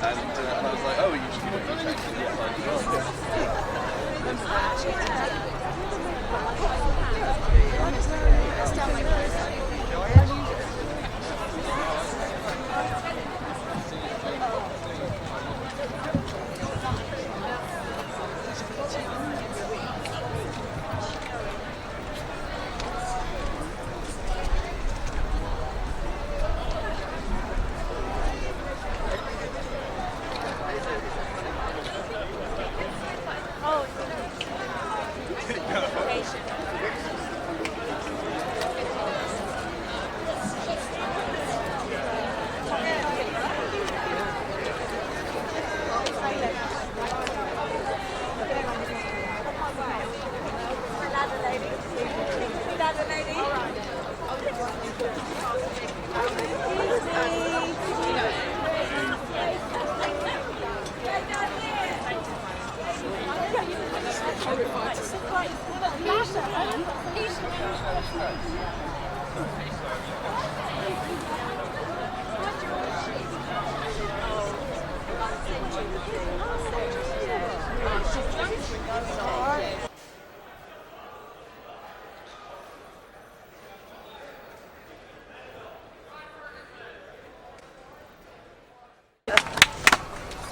And I was like, oh, you should check the outside as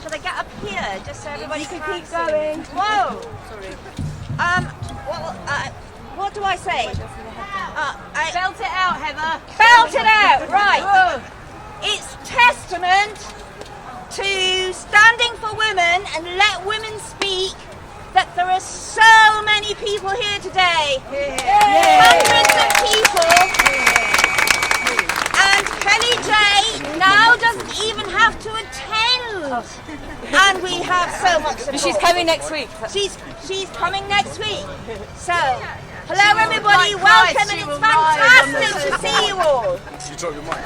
Should I get up here just so everybody can can keep going. Whoa! Sorry. What do I say? Belt it out, Heather. Belt it out, right. It's testament to standing for women and let women speak that there are so many people here today. Hundreds of people. And Kelly J now doesn't even have to attend. And we have so much support. She's coming next week. She's coming next week. So, hello everybody, welcome, and it's fantastic to see you all. You dropped your mic.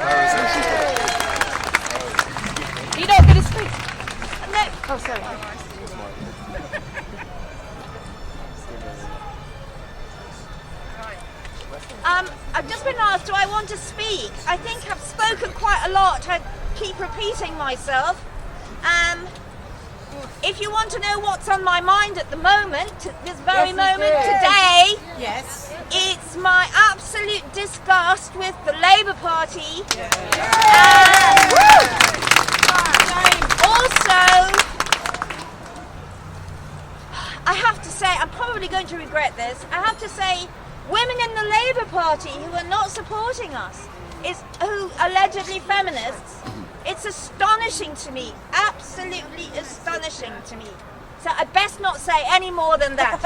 You're not going to speak. No. Oh, sorry. I've just been asked, do I want to speak? I think I've spoken quite a lot. I keep repeating myself. If you want to know what's on my mind at the moment, this very moment today, Yes. it's my absolute disgust with the Labour Party. Also, I have to say, I'm probably going to regret this, I have to say, women in the Labour Party who are not supporting us, who allegedly feminists, it's astonishing to me, absolutely astonishing to me. So I best not say any more than that.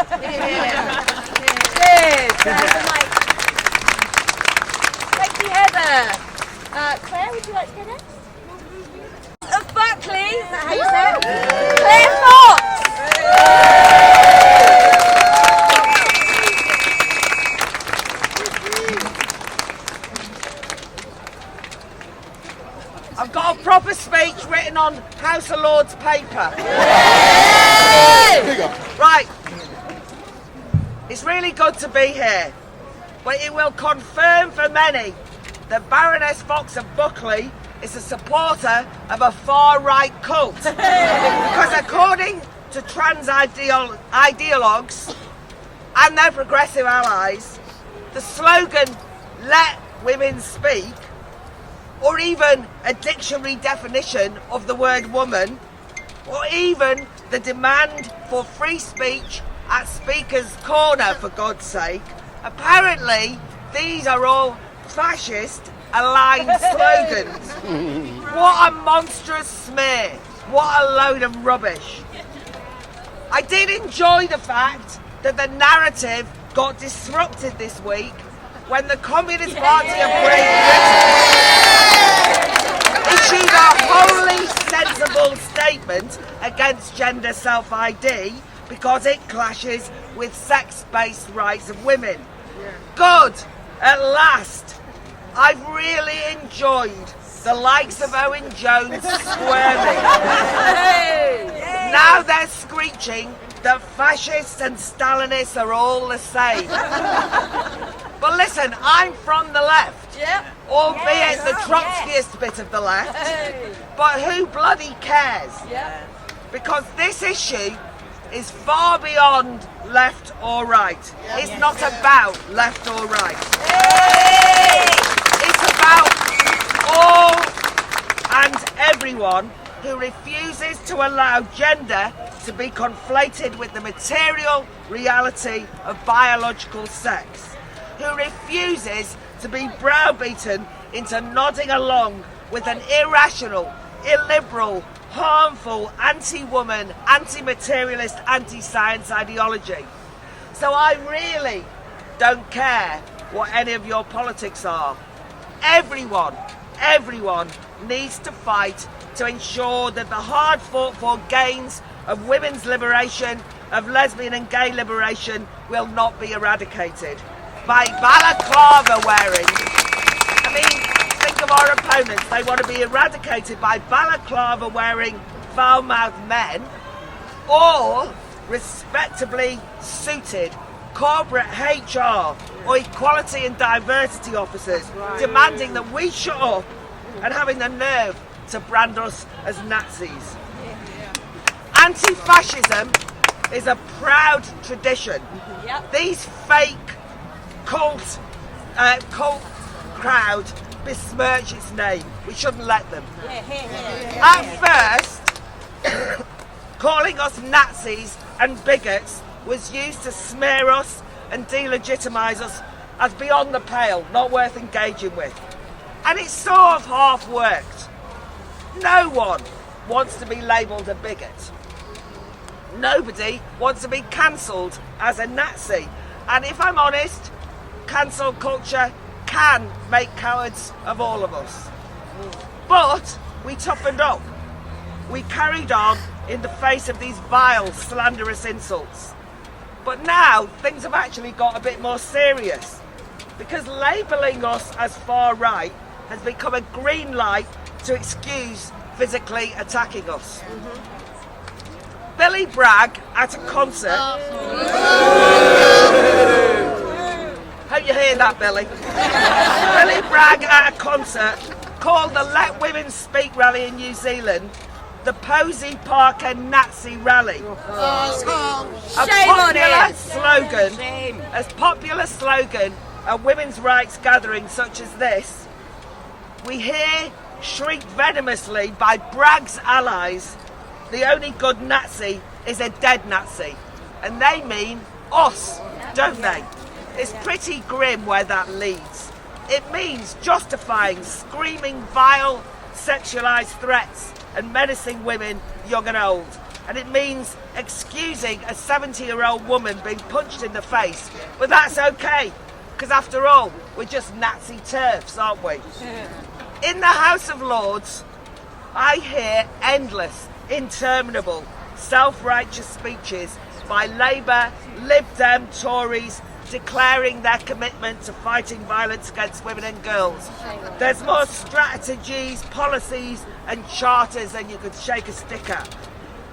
Thank you, Heather. Claire, would you like to go next? Of Buckley. Is that How you say it? Claire Fox! I've got a proper speech written on House of Lords paper. Right. It's really good to be here, but it will confirm for many that Baroness Fox of Buckley is a supporter of a far-right cult. Because according to trans ideologues and their progressive allies, the slogan, "Let women speak," or even a dictionary definition of the word woman, or even the demand for free speech at Speaker's Corner, for God's sake. Apparently, these are all fascist aligned slogans. What a monstrous smear. What a load of rubbish. I did enjoy the fact that the narrative got disrupted this week when the Communist Party of Great Britain issued a wholly sensible statement against gender self-ID because it clashes with sex-based rights of women. Good, at last. I've really enjoyed the likes of Owen Jones squirming. Now they're screeching that fascists and Stalinists are all the same. But listen, I'm from the left, albeit the Trotskyist bit of the left, but who bloody cares? Because this issue is far beyond left or right. It's not about left or right. It's about all and everyone who refuses to allow gender to be conflated with the material reality of biological sex, who refuses to be browbeaten into nodding along with an irrational, illiberal, harmful, anti-woman, anti-materialist, anti-science ideology. So I really don't care what any of your politics are. Everyone needs to fight to ensure that the hard fought for gains of women's liberation, of lesbian and gay liberation will not be eradicated by balaclava wearing. I mean, think of our opponents. They want to be eradicated by balaclava wearing foul-mouthed men or respectably suited corporate HR or equality and diversity officers demanding that we shut up and having the nerve to brand us as Nazis. Anti-fascism is a proud tradition. These fake cult crowd besmirch its name. We shouldn't let them. At first, calling us Nazis and bigots was used to smear us and delegitimise us as beyond the pale, not worth engaging with. And it sort of half worked. No one wants to be labelled a bigot. Nobody wants to be cancelled as a Nazi. And if I'm honest, cancel culture can make cowards of all of us. But we toughened up. We carried on in the face of these vile, slanderous insults. But now things have actually got a bit more serious, because labelling us as far right has become a green light to excuse physically attacking us. Billy Bragg at a concert. Hope you hear that, Billy. Billy Bragg at a concert called the Let Women Speak rally in New Zealand the Posey Parker Nazi rally. As popular slogan at women's rights gatherings such as this, we hear shrieked venomously by Bragg's allies, the only good Nazi is a dead Nazi. And they mean us, don't they? It's pretty grim where that leads. It means justifying screaming, vile, sexualised threats and menacing women, young and old. And it means excusing a 70-year-old woman being punched in the face. But that's okay, because after all, we're just Nazi turfs, aren't we? In the House of Lords, I hear endless, interminable, self-righteous speeches by Labour, Lib Dem, Tories, declaring their commitment to fighting violence against women and girls. There's more strategies, policies and charters than you could shake a stick at.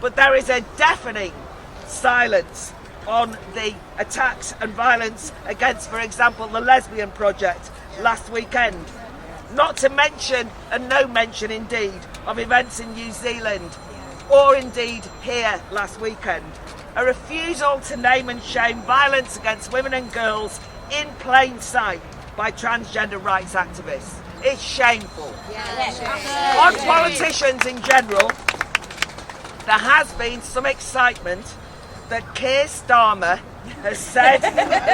But there is a deafening silence on the attacks and violence against, for example, the Lesbian Project last weekend. Not to mention, and no mention indeed, of events in New Zealand, or indeed here last weekend. A refusal to name and shame violence against women and girls in plain sight by transgender rights activists. It's shameful. On politicians in general, there has been some excitement that Keir Starmer has said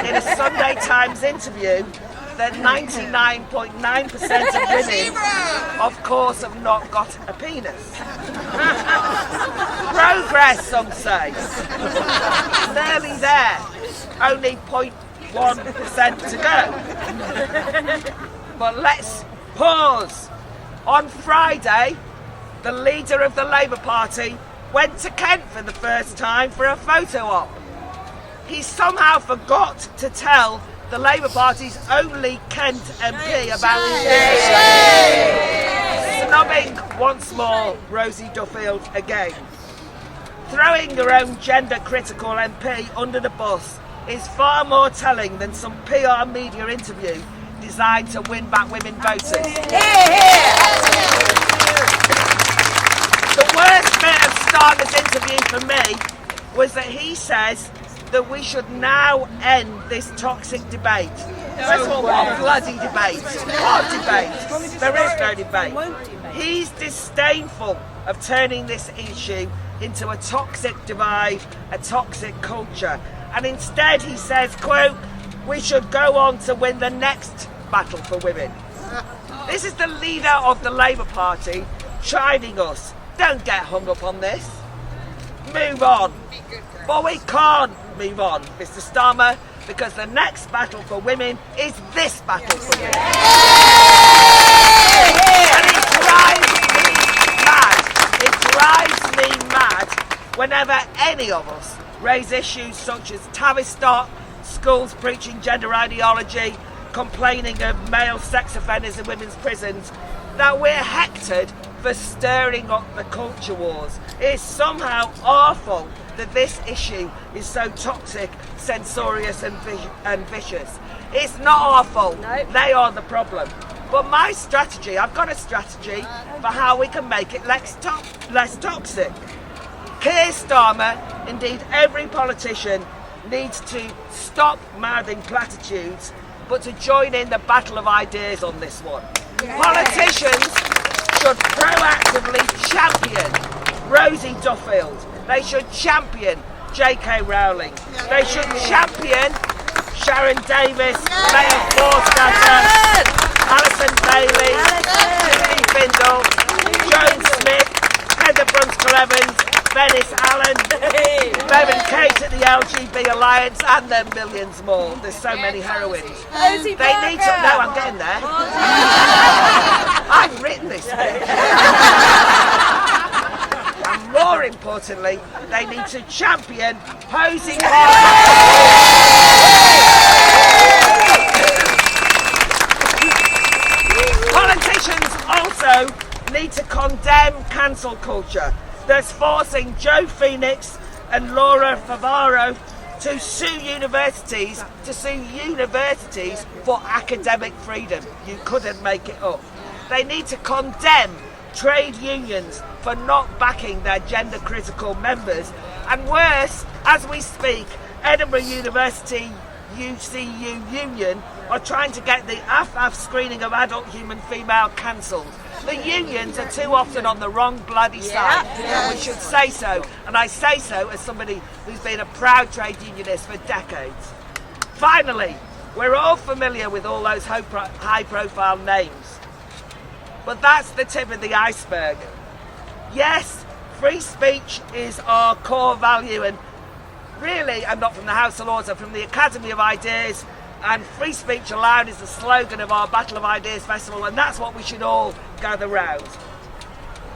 in a Sunday Times interview that 99.9% of women, of course, have not got a penis. Progress, some say. Nearly there. Only 0.1% to go. But let's pause. On Friday, the leader of the Labour Party went to Kent for the first time for a photo op. He somehow forgot to tell the Labour Party's only Kent MP about his snubbing once more Rosie Duffield again. Throwing your own gender-critical MP under the bus is far more telling than some PR media interview designed to win back women voters. The worst bit of Starmer's interview for me was that he says that we should now end this toxic debate. First of all, what bloody debate? What debate? There is no debate. He's disdainful of turning this issue into a toxic divide, a toxic culture. And instead he says, quote, we should go on to win the next battle for women. This is the leader of the Labour Party chiding us. Don't get hung up on this. Move on. But we can't move on, Mr. Starmer, because the next battle for women is this battle for women. And it drives me mad whenever any of us raise issues such as Tavistock, schools preaching gender ideology, complaining of male sex offenders in women's prisons, that we're hectored for stirring up the culture wars. It's somehow awful that this issue is so toxic, censorious and vicious. It's not awful. Nope. They are the problem. But my strategy, I've got a strategy for how we can make it less toxic. Keir Starmer, indeed every politician, needs to stop mouthing platitudes, but to join in the battle of ideas on this one. Politicians should proactively champion Rosie Duffield. They should champion J.K. Rowling. They should champion Sharon Davis, Mayor Forstater, Alison Bailey, Julie Bindle, Joan Smith, Heather Brunskill-Evans, Venice Allen, Bevan Kate at the LGB Alliance, and then millions more. There's so many heroines. They need to... No, I'm getting there. I've written this bit. And more importantly, they need to champion Posey Politicians also need to condemn cancel culture that's forcing Joe Phoenix and Laura Favaro to sue universities for academic freedom. You couldn't make it up. They need to condemn trade unions for not backing their gender critical members, and worse, as we speak, Edinburgh University UCU Union are trying to get the AFAF screening of adult human female cancelled. The unions are too often on the wrong bloody side. We should say so, and I say so as somebody who's been a proud trade unionist for decades. Finally, we're all familiar with all those high-profile names, but that's the tip of the iceberg. Yes, free speech is our core value, and really, I'm not from the House of Lords, I'm from the Academy of Ideas, and free speech allowed is the slogan of our Battle of Ideas Festival, and that's what we should all gather round.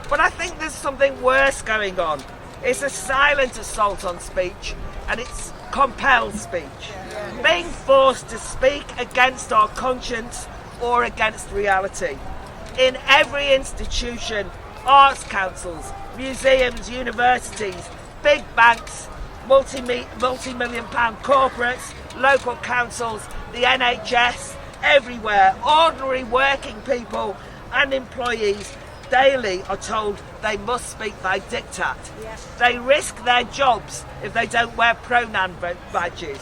But I think there's something worse going on. It's a silent assault on speech, and it's compelled speech. Being forced to speak against our conscience or against reality. In every institution, arts councils, museums, universities, big banks, multi-million pound corporates, local councils, the NHS, everywhere, ordinary working people and employees daily are told they must speak by diktat. They risk their jobs if they don't wear pronoun badges,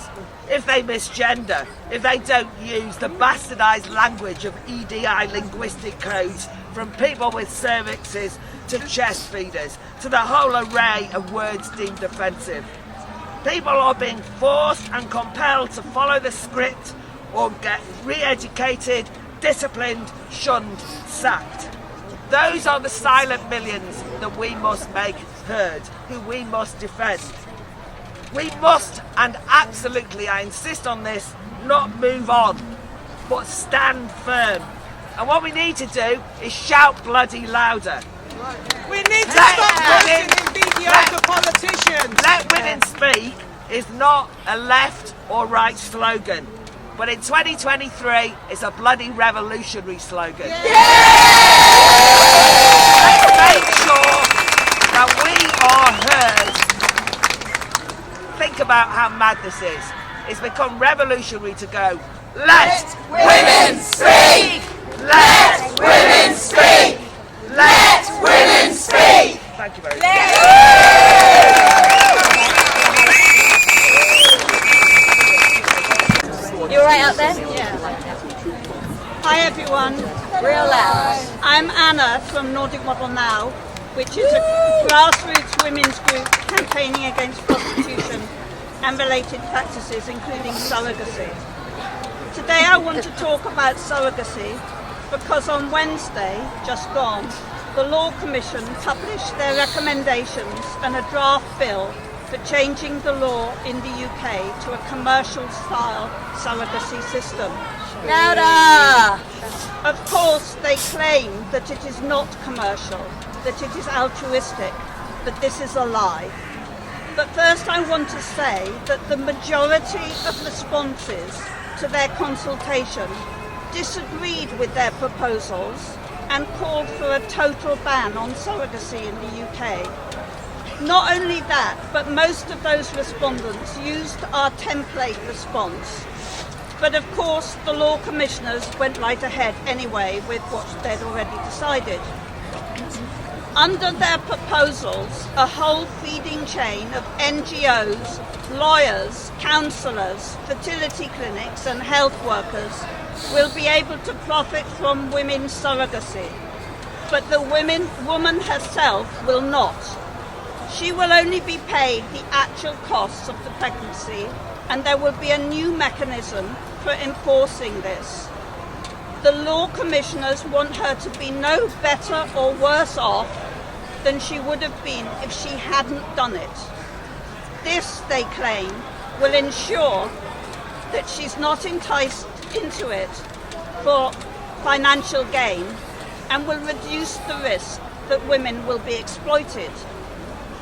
if they misgender, if they don't use the bastardised language of EDI linguistic codes, from people with cervixes to chest feeders, to the whole array of words deemed offensive. People are being forced and compelled to follow the script or get re-educated, disciplined, shunned, sacked. Those are the silent millions that we must make heard, who we must defend. We must, and absolutely, I insist on this, not move on, but stand firm. And what we need to do is shout bloody louder. We need to stop pushing in videos to politicians. Let women speak is not a left or right slogan, but in 2023 it's a bloody revolutionary slogan. Let's make sure that we are heard about how mad this is. It's become revolutionary to go, let women speak! Let women speak! Let women speak! Thank you very much. You all right out there? Hi everyone, Real loud. I'm Anna from Nordic Model Now, which is a grassroots women's group campaigning against prostitution and related practices, including surrogacy. Today I want to talk about surrogacy because on Wednesday, just gone, the Law Commission published their recommendations and a draft bill for changing the law in the UK to a commercial-style surrogacy system. Louder! Of course, they claim that it is not commercial, that it is altruistic, but this is a lie. But first I want to say that the majority of responses to their consultation disagreed with their proposals and called for a total ban on surrogacy in the UK. Not only that, but most of those respondents used our template response. But of course, the law commissioners went right ahead anyway with what they'd already decided. Under their proposals, a whole feeding chain of NGOs, lawyers, counsellors, fertility clinics and health workers will be able to profit from women's surrogacy. But the woman herself will not. She will only be paid the actual costs of the pregnancy, and there will be a new mechanism for enforcing this. The law commissioners want her to be no better or worse off than she would have been if she hadn't done it. This, they claim, will ensure that she's not enticed into it for financial gain and will reduce the risk that women will be exploited.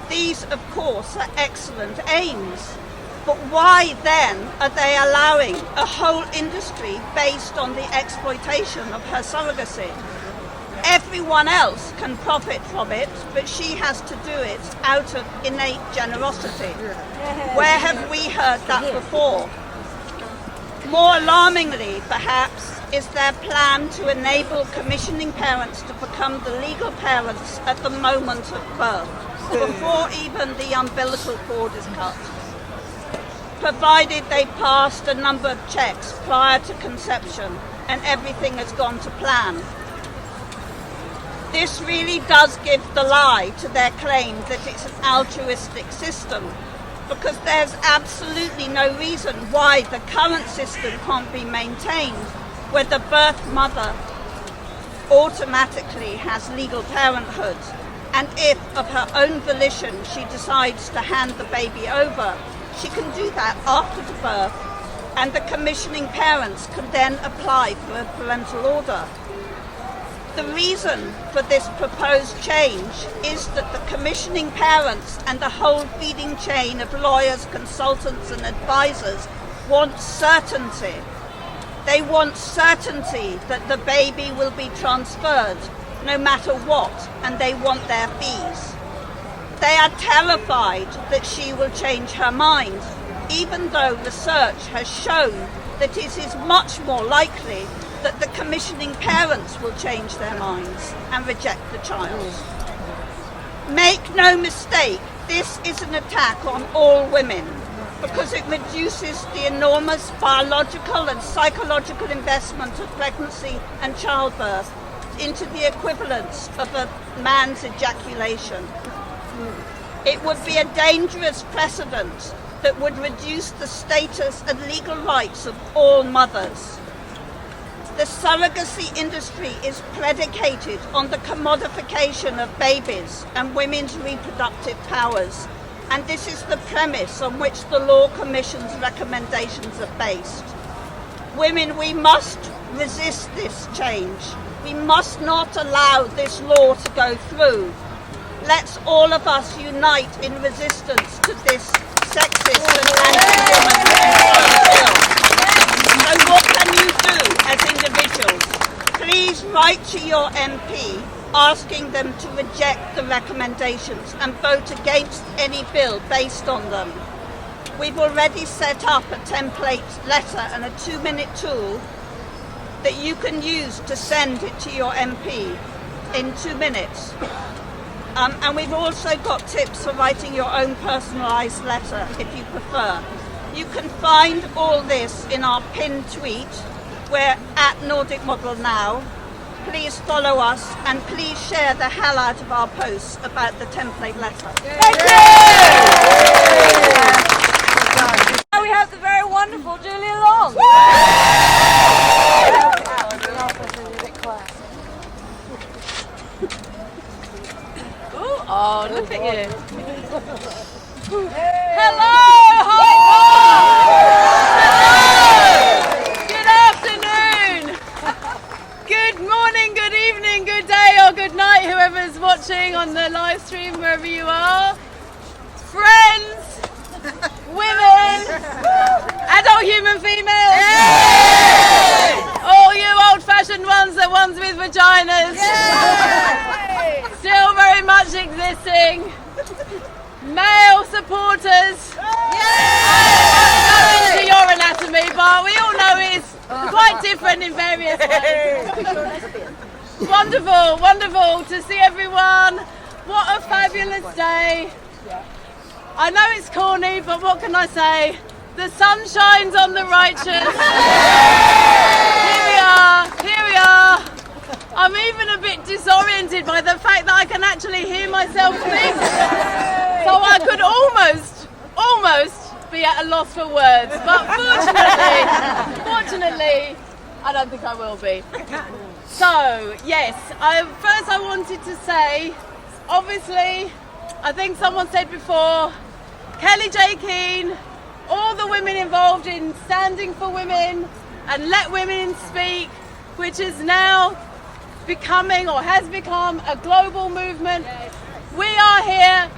These, of course, are excellent aims. But why then are they allowing a whole industry based on the exploitation of her surrogacy? Everyone else can profit from it, but she has to do it out of innate generosity. Where have we heard that before? More alarmingly, perhaps, is their plan to enable commissioning parents to become the legal parents at the moment of birth, before even the umbilical cord is cut, provided they passed a number of checks prior to conception and everything has gone to plan. This really does give the lie to their claim that it's an altruistic system, because there's absolutely no reason why the current system can't be maintained, where the birth mother automatically has legal parenthood, and if of her own volition she decides to hand the baby over, she can do that after the birth, and the commissioning parents can then apply for a parental order. The reason for this proposed change is that the commissioning parents and the whole feeding chain of lawyers, consultants and advisors want certainty. They want certainty that the baby will be transferred no matter what, and they want their fees. They are terrified that she will change her mind, even though research has shown that it is much more likely that the commissioning parents will change their minds and reject the child. Make no mistake, this is an attack on all women, because it reduces the enormous biological and psychological investment of pregnancy and childbirth into the equivalence of a man's ejaculation. It would be a dangerous precedent that would reduce the status and legal rights of all mothers. The surrogacy industry is predicated on the commodification of babies and women's reproductive powers, and this is the premise on which the Law Commission's recommendations are based. Women, we must resist this change. We must not allow this law to go through. Let's all of us unite in resistance to this sexist and anti-woman bill. So what can you do as individuals? Please write to your MP asking them to reject the recommendations and vote against any bill based on them. we've already set up a template letter and a 2-minute tool that you can use to send it to your MP in 2 minutes. And we've also got tips for writing your own personalised letter if you prefer. You can find all this in our pinned tweet. We're at Nordic Model Now. Please follow us and please share the hell out of our posts about the template letter. Thank you! Now we have the very wonderful Julia Long. Oh, look at you. Hello, Hyde Park! Hello! Good afternoon! Good morning, good evening, good day or good night, whoever's watching on the live stream, wherever you are. Friends, women, adult human females, all you old-fashioned ones, the ones with vaginas, still very much existing. Male supporters. I won't go into your anatomy, but we all know it's quite different in various ways. Wonderful, wonderful to see everyone. What a fabulous day. I know it's corny, but what can I say? The sun shines on the righteous. Here we are. I'm even a bit disoriented by the fact that I can actually hear myself speak. So I could almost be at a loss for words. But fortunately, I don't think I will be. So, yes, first I wanted to say, obviously, I think someone said before, Kelly J. Keane, all the women involved in standing for women and let women speak, which is now becoming or has become a global movement. We are here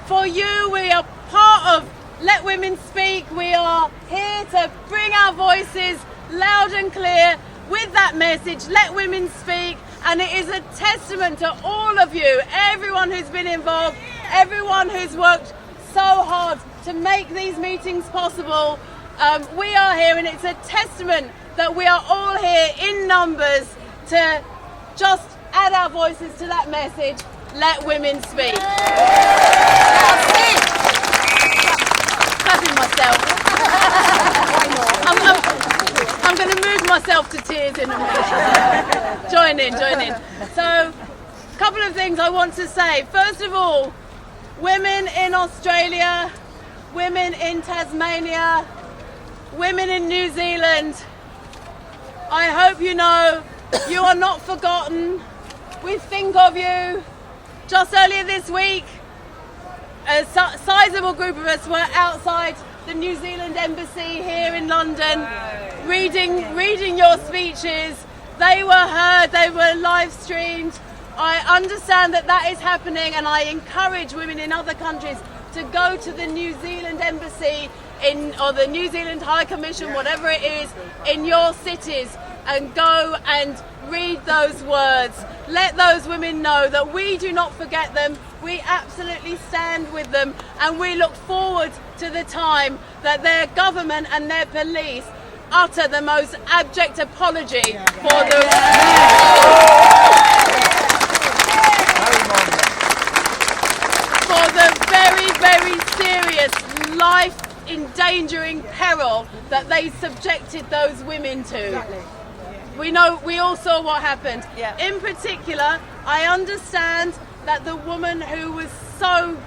for you. We are part of Let Women Speak. We are here to bring our voices loud and clear with that message, Let Women Speak. And it is a testament to all of you, everyone who's been involved, everyone who's worked so hard to make these meetings possible. We are here, and it's a testament that we are all here in numbers to just add our voices to that message, Let Women Speak. Clapping myself. I'm going to move myself to tears in a minute. Join in. So, a couple of things I want to say. First of all, women in Australia, women in Tasmania, women in New Zealand, I hope you know you are not forgotten. We think of you. Just earlier this week, a sizable group of us were outside the New Zealand Embassy here in London, reading your speeches. They were heard, they were live streamed. I understand that is happening, and I encourage women in other countries to go to the New Zealand Embassy or the New Zealand High Commission, whatever it is, in your cities, and go and read those words. Let those women know that we do not forget them. We absolutely stand with them, and we look forward to the time that their government and their police utter the most abject apology for the very, very serious life-endangering peril that they subjected those women to. We all saw what happened. In particular, I understand that the woman who was so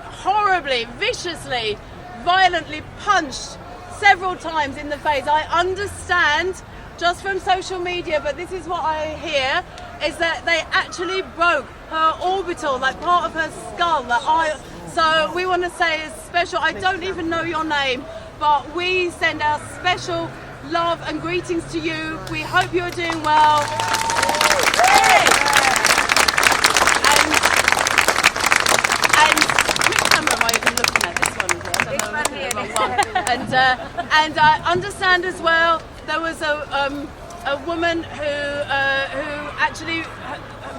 horribly, viciously, violently punched several times in the face, I understand just from social media, but this is what I hear, is that they actually broke her orbital, like part of her skull, the eye. So we want to say a special, I don't even know your name, but we send our special love and greetings to you. We hope you're doing well. And which camera am I even looking at? This one. And I understand as well there was a woman who actually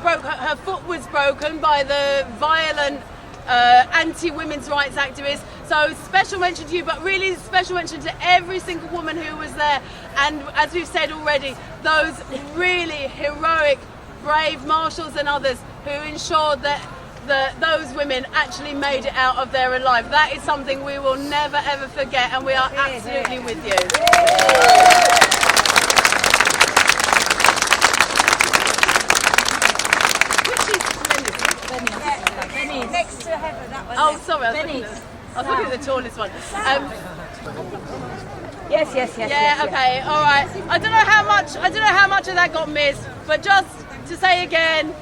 broke her foot was broken by the violent anti-women's rights activists. So special mention to you, but really special mention to every single woman who was there. And as we've said already, those really heroic, brave marshals and others who ensured that those women actually made it out of there alive. That is something we will never ever forget, and we are absolutely with you. Next to heaven, that one. Oh, sorry, I was looking at the tallest one. Yes. Yeah, okay, all right. I don't know how much of that got missed, but just to say again,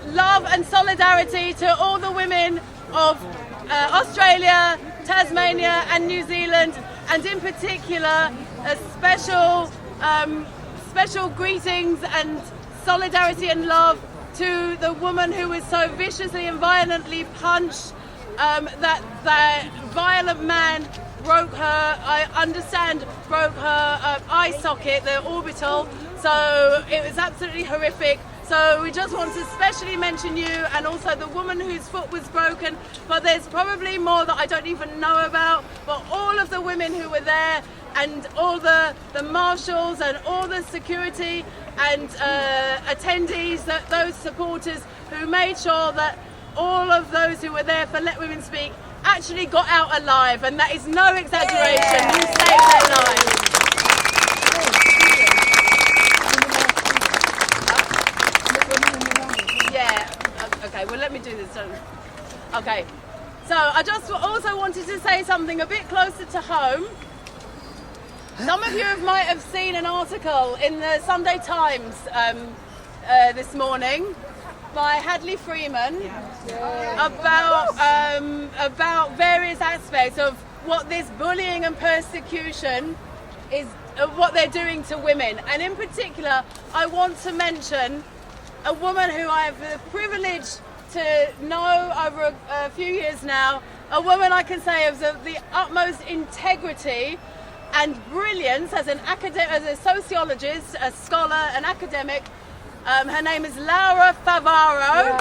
love and solidarity to all the women of Australia, Tasmania and New Zealand, and in particular a special greetings and solidarity and love to the woman who was so viciously and punched, that violent man broke her eye socket, the orbital, so it was absolutely horrific. So we just want to specially mention you, and also the woman whose foot was broken, but there's probably more that I don't even know about, but all of the women who were there, and all the marshals and all the security and attendees, those supporters who made sure that all of those who were there for Let Women Speak actually got out alive, and that is no exaggeration. You saved their lives. Okay, well let me do this. Okay, so I just also wanted to say something a bit closer to home. Some of you might have seen an article in the Sunday Times this morning by Hadley Freeman about various aspects of what this bullying and persecution is, what they're doing to women. And in particular, I want to mention a woman who I have the privilege to know over a few years now, a woman I can say of the utmost integrity and brilliance as a sociologist, a scholar, an academic. Her name is Laura Favaro.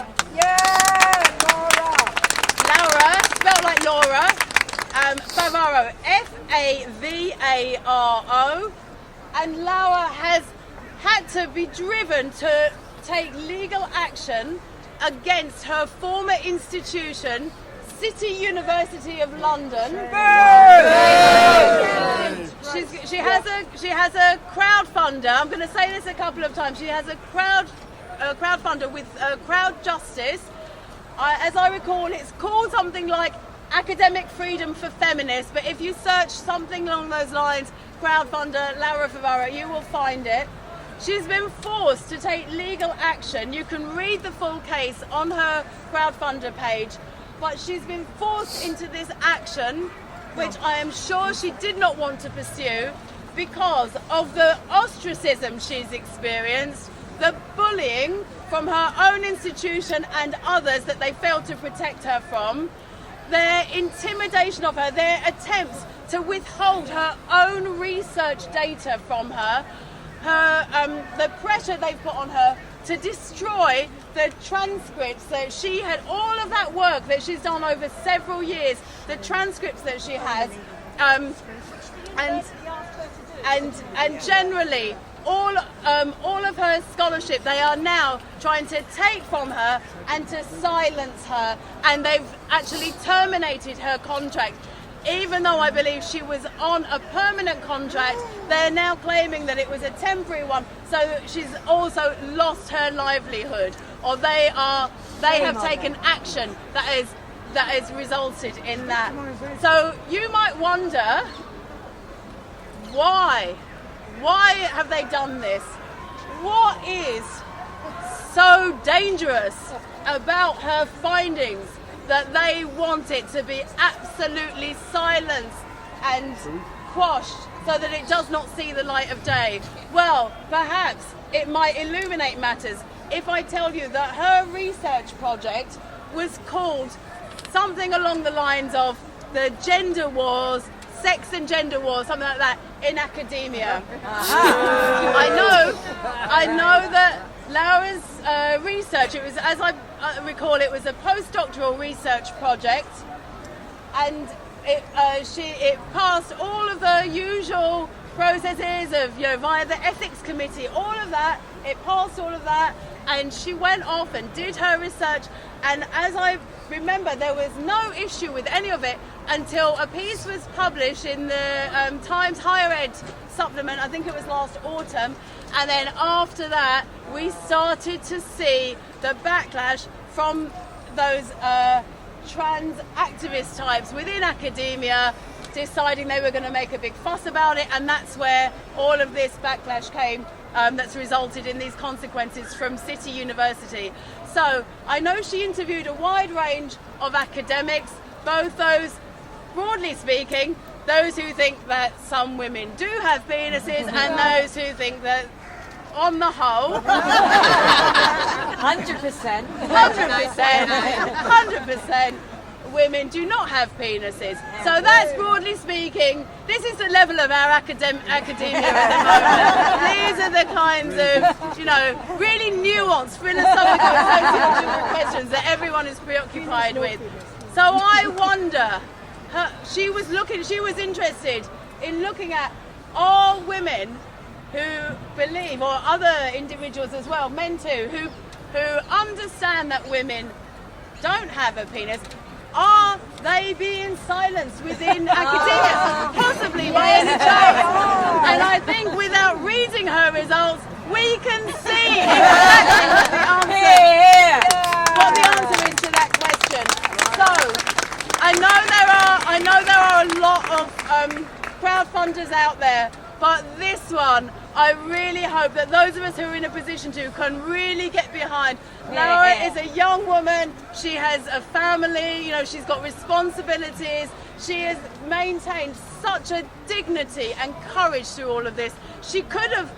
Laura, spelled like Laura. Favaro, Favaro. And Laura has had to be driven to take legal action against her former institution, City University of London. She has a crowdfunder. I'm going to say this a couple of times. She has a crowdfunder with Crowd Justice. As I recall, it's called something like Academic Freedom for Feminists. But if you search something along those lines, crowdfunder Laura Favaro, you will find it. She's been forced to take legal action. You can read the full case on her crowdfunder page. But she's been forced into this action, which I am sure she did not want to pursue, because of the ostracism she's experienced, the bullying from her own institution and others that they failed to protect her from, their intimidation of her, their attempts to withhold her own research data from her, the pressure they've put on her to destroy the transcripts that she had, all of that work that she's done over several years, the transcripts that she has, and generally all of her scholarship they are now trying to take from her and to silence her, and they've actually terminated her contract. Even though I believe she was on a permanent contract, they're now claiming that it was a temporary one, so she's also lost her livelihood, or they have taken action that has resulted in that. So you might wonder, why have they done this? What is so dangerous about her findings that they want it to be absolutely silenced and quashed so that it does not see the light of day? Well, perhaps it might illuminate matters if I tell you that her research project was called something along the lines of the gender wars, sex and gender wars, something like that, in academia. I know that Laura's research, it was, as I recall, it was a postdoctoral research project, and it passed all of the usual processes of, via the ethics committee, all of that. It passed all of that, and she went off and did her research. And as I remember, there was no issue with any of it until a piece was published in the Times Higher Ed supplement. I think it was last autumn. And then after that, we started to see the backlash from those trans activist types within academia deciding they were going to make a big fuss about it, and that's where all of this backlash came, that's resulted in these consequences from City University. So I know she interviewed a wide range of academics, both those, broadly speaking, those who think that some women do have penises and those who think that on the whole 100%. 100% women do not have penises. So that's, broadly speaking, this is the level of our academia at the moment. These are the kinds of, really nuanced philosophical and sociological questions that everyone is preoccupied with. So I wonder, she was interested in looking at, are women who believe, or other individuals as well, men too, who understand that women don't have a penis, are they being silenced within academia? Possibly by any chance. And I think without reading her results, we can see exactly what the answer is to that question. So I know there are a lot of crowdfunders out there, but this one, I really hope that those of us who are in a position to can really get behind. Laura is a young woman. She has a family. She's got responsibilities. She has maintained such a dignity and courage through all of this. She could have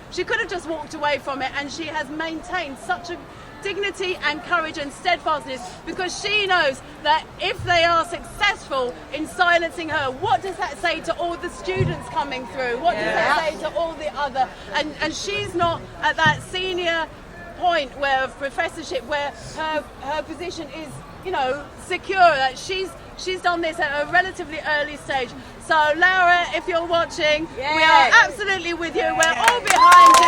just walked away from it, and she has maintained such a dignity and courage and steadfastness, because she knows that if they are successful in silencing her, what does that say to all the students coming through? What does that say to all the other? And she's not at that senior point where of professorship where her position is, secure. That she's done this at a relatively early stage. So Laura, if you're watching, we are absolutely with you. We're all behind you.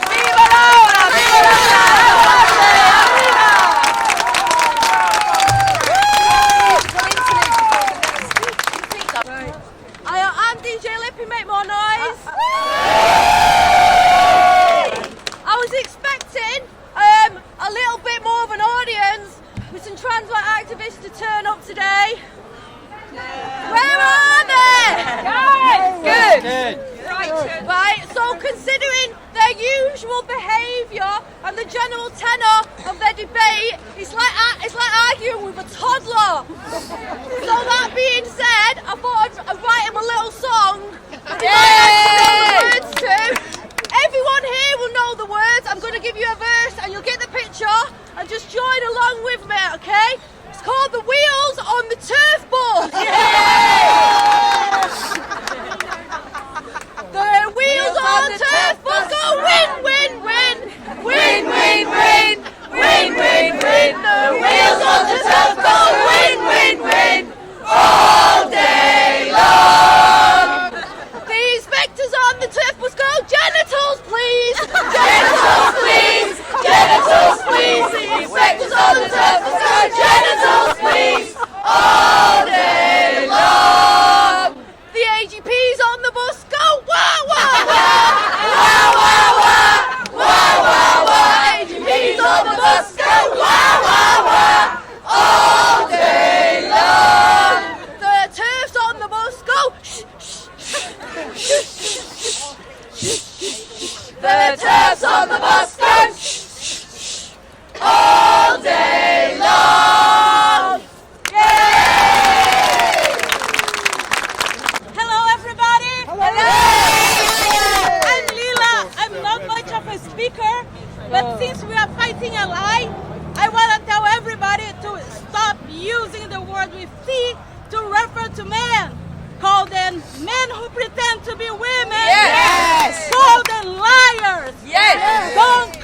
Viva Laura! Viva Laura! I'm DJ Lippy, make more noise. I was expecting a little bit more of an audience with some trans rights activists to turn up today. Where are they? Good. Right, so considering their usual behaviour and the general tenor of their debate, it's like arguing with a toddler. So that being said, I thought I'd write him a little song. Words to. Everyone here will know the words. I'm going to give you a verse and you'll get the picture and just join along with me, okay? It's called The Wheels on the Turf Ball. The wheels on the turf ball go win, win, win. Win, win, win. Win, win, win. The wheels on the turf go win, win, win. All day long. The inspectors on the turf bus go genitals, please. Genitals, please. Genitals, please. The inspectors on the turf bus go genitals, please. All day long. The AGPs on the bus go wah, wah, wah. Wah, wah, wah. Wah, wah, wah. AGPs on the bus go wah, wah, wah. All day long. The turfs on the bus go shh, shh, shh, shh. The turfs on the bus go shh, shh, all day long. Yay! Hello, everybody. Hello. I'm Lila. I'm not much of a speaker, but since we are fighting a lie, I want to tell everybody to stop using the word with C to refer to men. Call them men who pretend to be women. Yes. Call them liars. Yes. Don't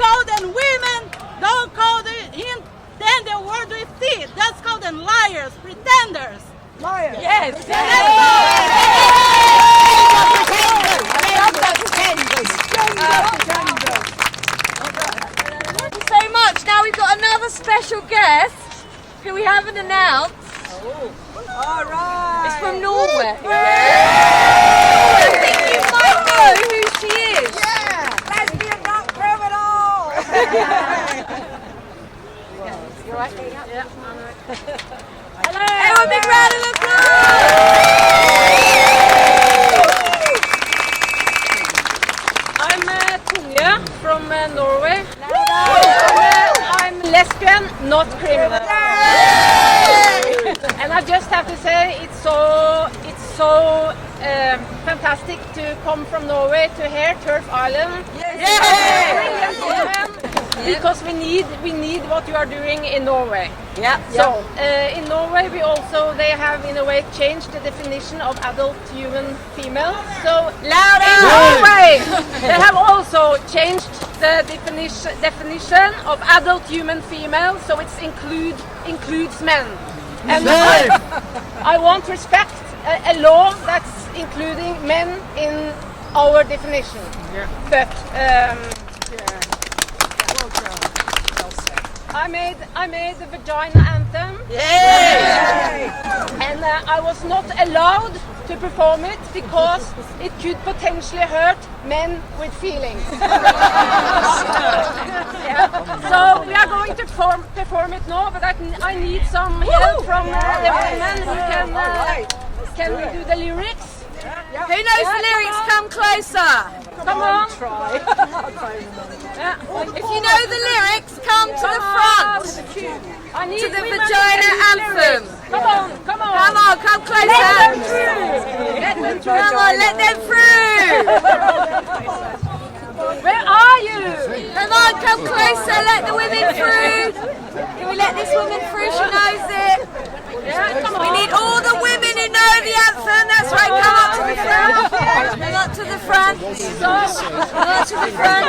guest who we haven't announced. All right. It's from Norway. I think you might know who she is. Lesbian, not criminal. You right there? Yeah. Hello. Everyone, big round of applause! I'm Tonje from Norway. I'm lesbian, not criminal. And I just have to say, it's so fantastic to come from Norway to here, Turf Island. Because we need what you are doing in Norway. Yeah. So in Norway they have in a way changed the definition of adult human female. So in Norway they have also changed the definition of adult human female. So it includes men. And I want to respect a law that's including men in our definition. Yeah. But I made the vagina anthem. Yay! And I was not allowed to perform it because it could potentially hurt men with feelings. Yeah. So we are going to perform it now, but I need some help from the women who can we do the lyrics? Who knows the lyrics? Come closer. Come on. If you know the lyrics, come to the front. To the vagina anthem. Come on. Come closer. Let them through. Come on, let them through. Where are you? Come on, come closer. Let the women through. Can we let this woman through? She knows it. Yeah, come on. We need all the women who know the anthem. That's right. Come up to the front. Come up to the front. Come up to the front.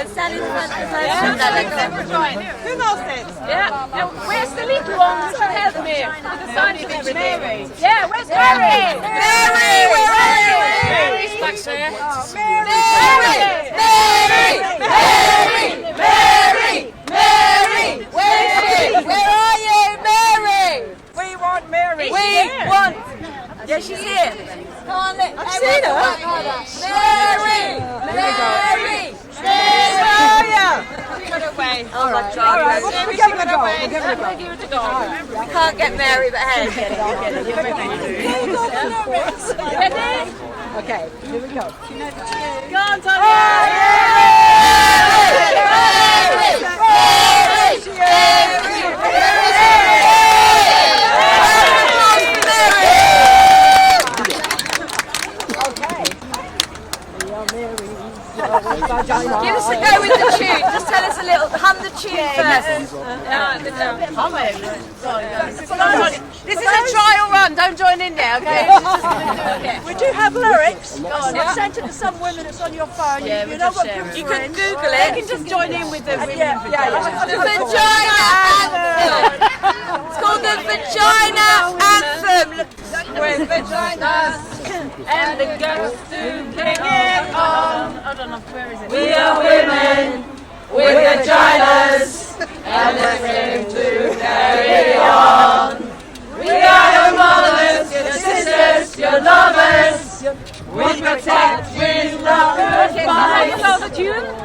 Stand in front. Who knows this? Yeah. Now, where's the little one who can help me with the signs and everything? Mary. Yeah, where's Mary? Mary, where are you? Mary's back there. Mary! Where is she? Where are you, Mary? We want Mary. Yeah, she's here. Come on, I've seen her. Mary! Got away. All right, we'll give it a go. We can't get Mary, but hey, get it. Ready? Okay, here we go. Go on, Tony. Give us a go with the tune. Just tell us a little. Hum the tune first. This is a trial run. Don't join in there, okay? We do have lyrics. I've sent it to some women. It's on your phone. Yeah, you know what good you can friends. Google it. You can just join in with the women. Yeah. The vagina anthem. It's called the vagina anthem. With vaginas and the girls to bring it on. I don't know, where is it? We are women with vaginas and the same to carry on. We are your mothers, your sisters, your lovers. We protect, we love, goodbye.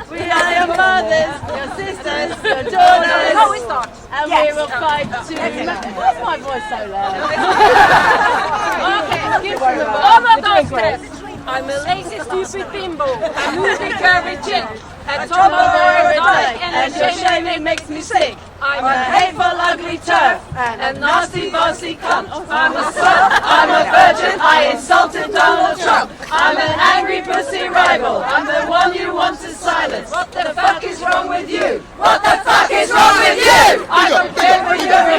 We are your mothers, your sisters, your daughters. How we start? And we will fight to... Why's my voice so loud? Okay, all of those steps. I'm a lazy, stupid bimbo, a movie curvy chick, a tomboy and a shaming makes me sick. I'm a hateful, ugly turf, and a nasty, bossy cunt. I'm a slut, I'm a virgin, I insulted Donald Trump. I'm an angry pussy rival, I'm the one you want to silence. What the fuck is wrong with you? What the fuck is wrong with you? I don't care for your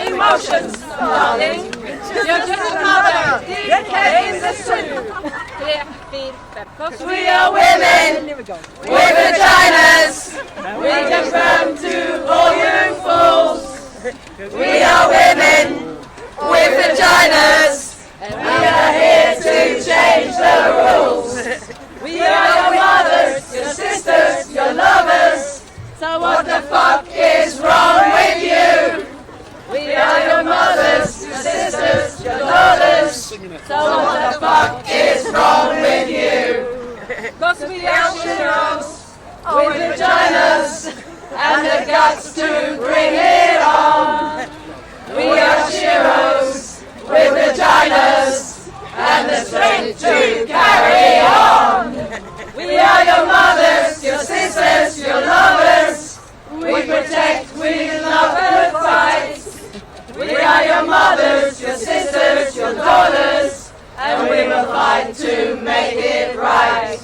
emotions, darling. You're just another dickhead in the soup. Cause we are women with vaginas. We confirm to all you fools. We are women with vaginas. And we are here to change the rules. We are your mothers, So what the fuck is wrong with you? 'Cause we are heroes with vaginas and the guts to bring it on. We are heroes with vaginas and the strength to carry on. We are your mothers, your sisters, your lovers. We protect, we love and fight. We are your mothers, your sisters, your daughters, and we will fight to make it right.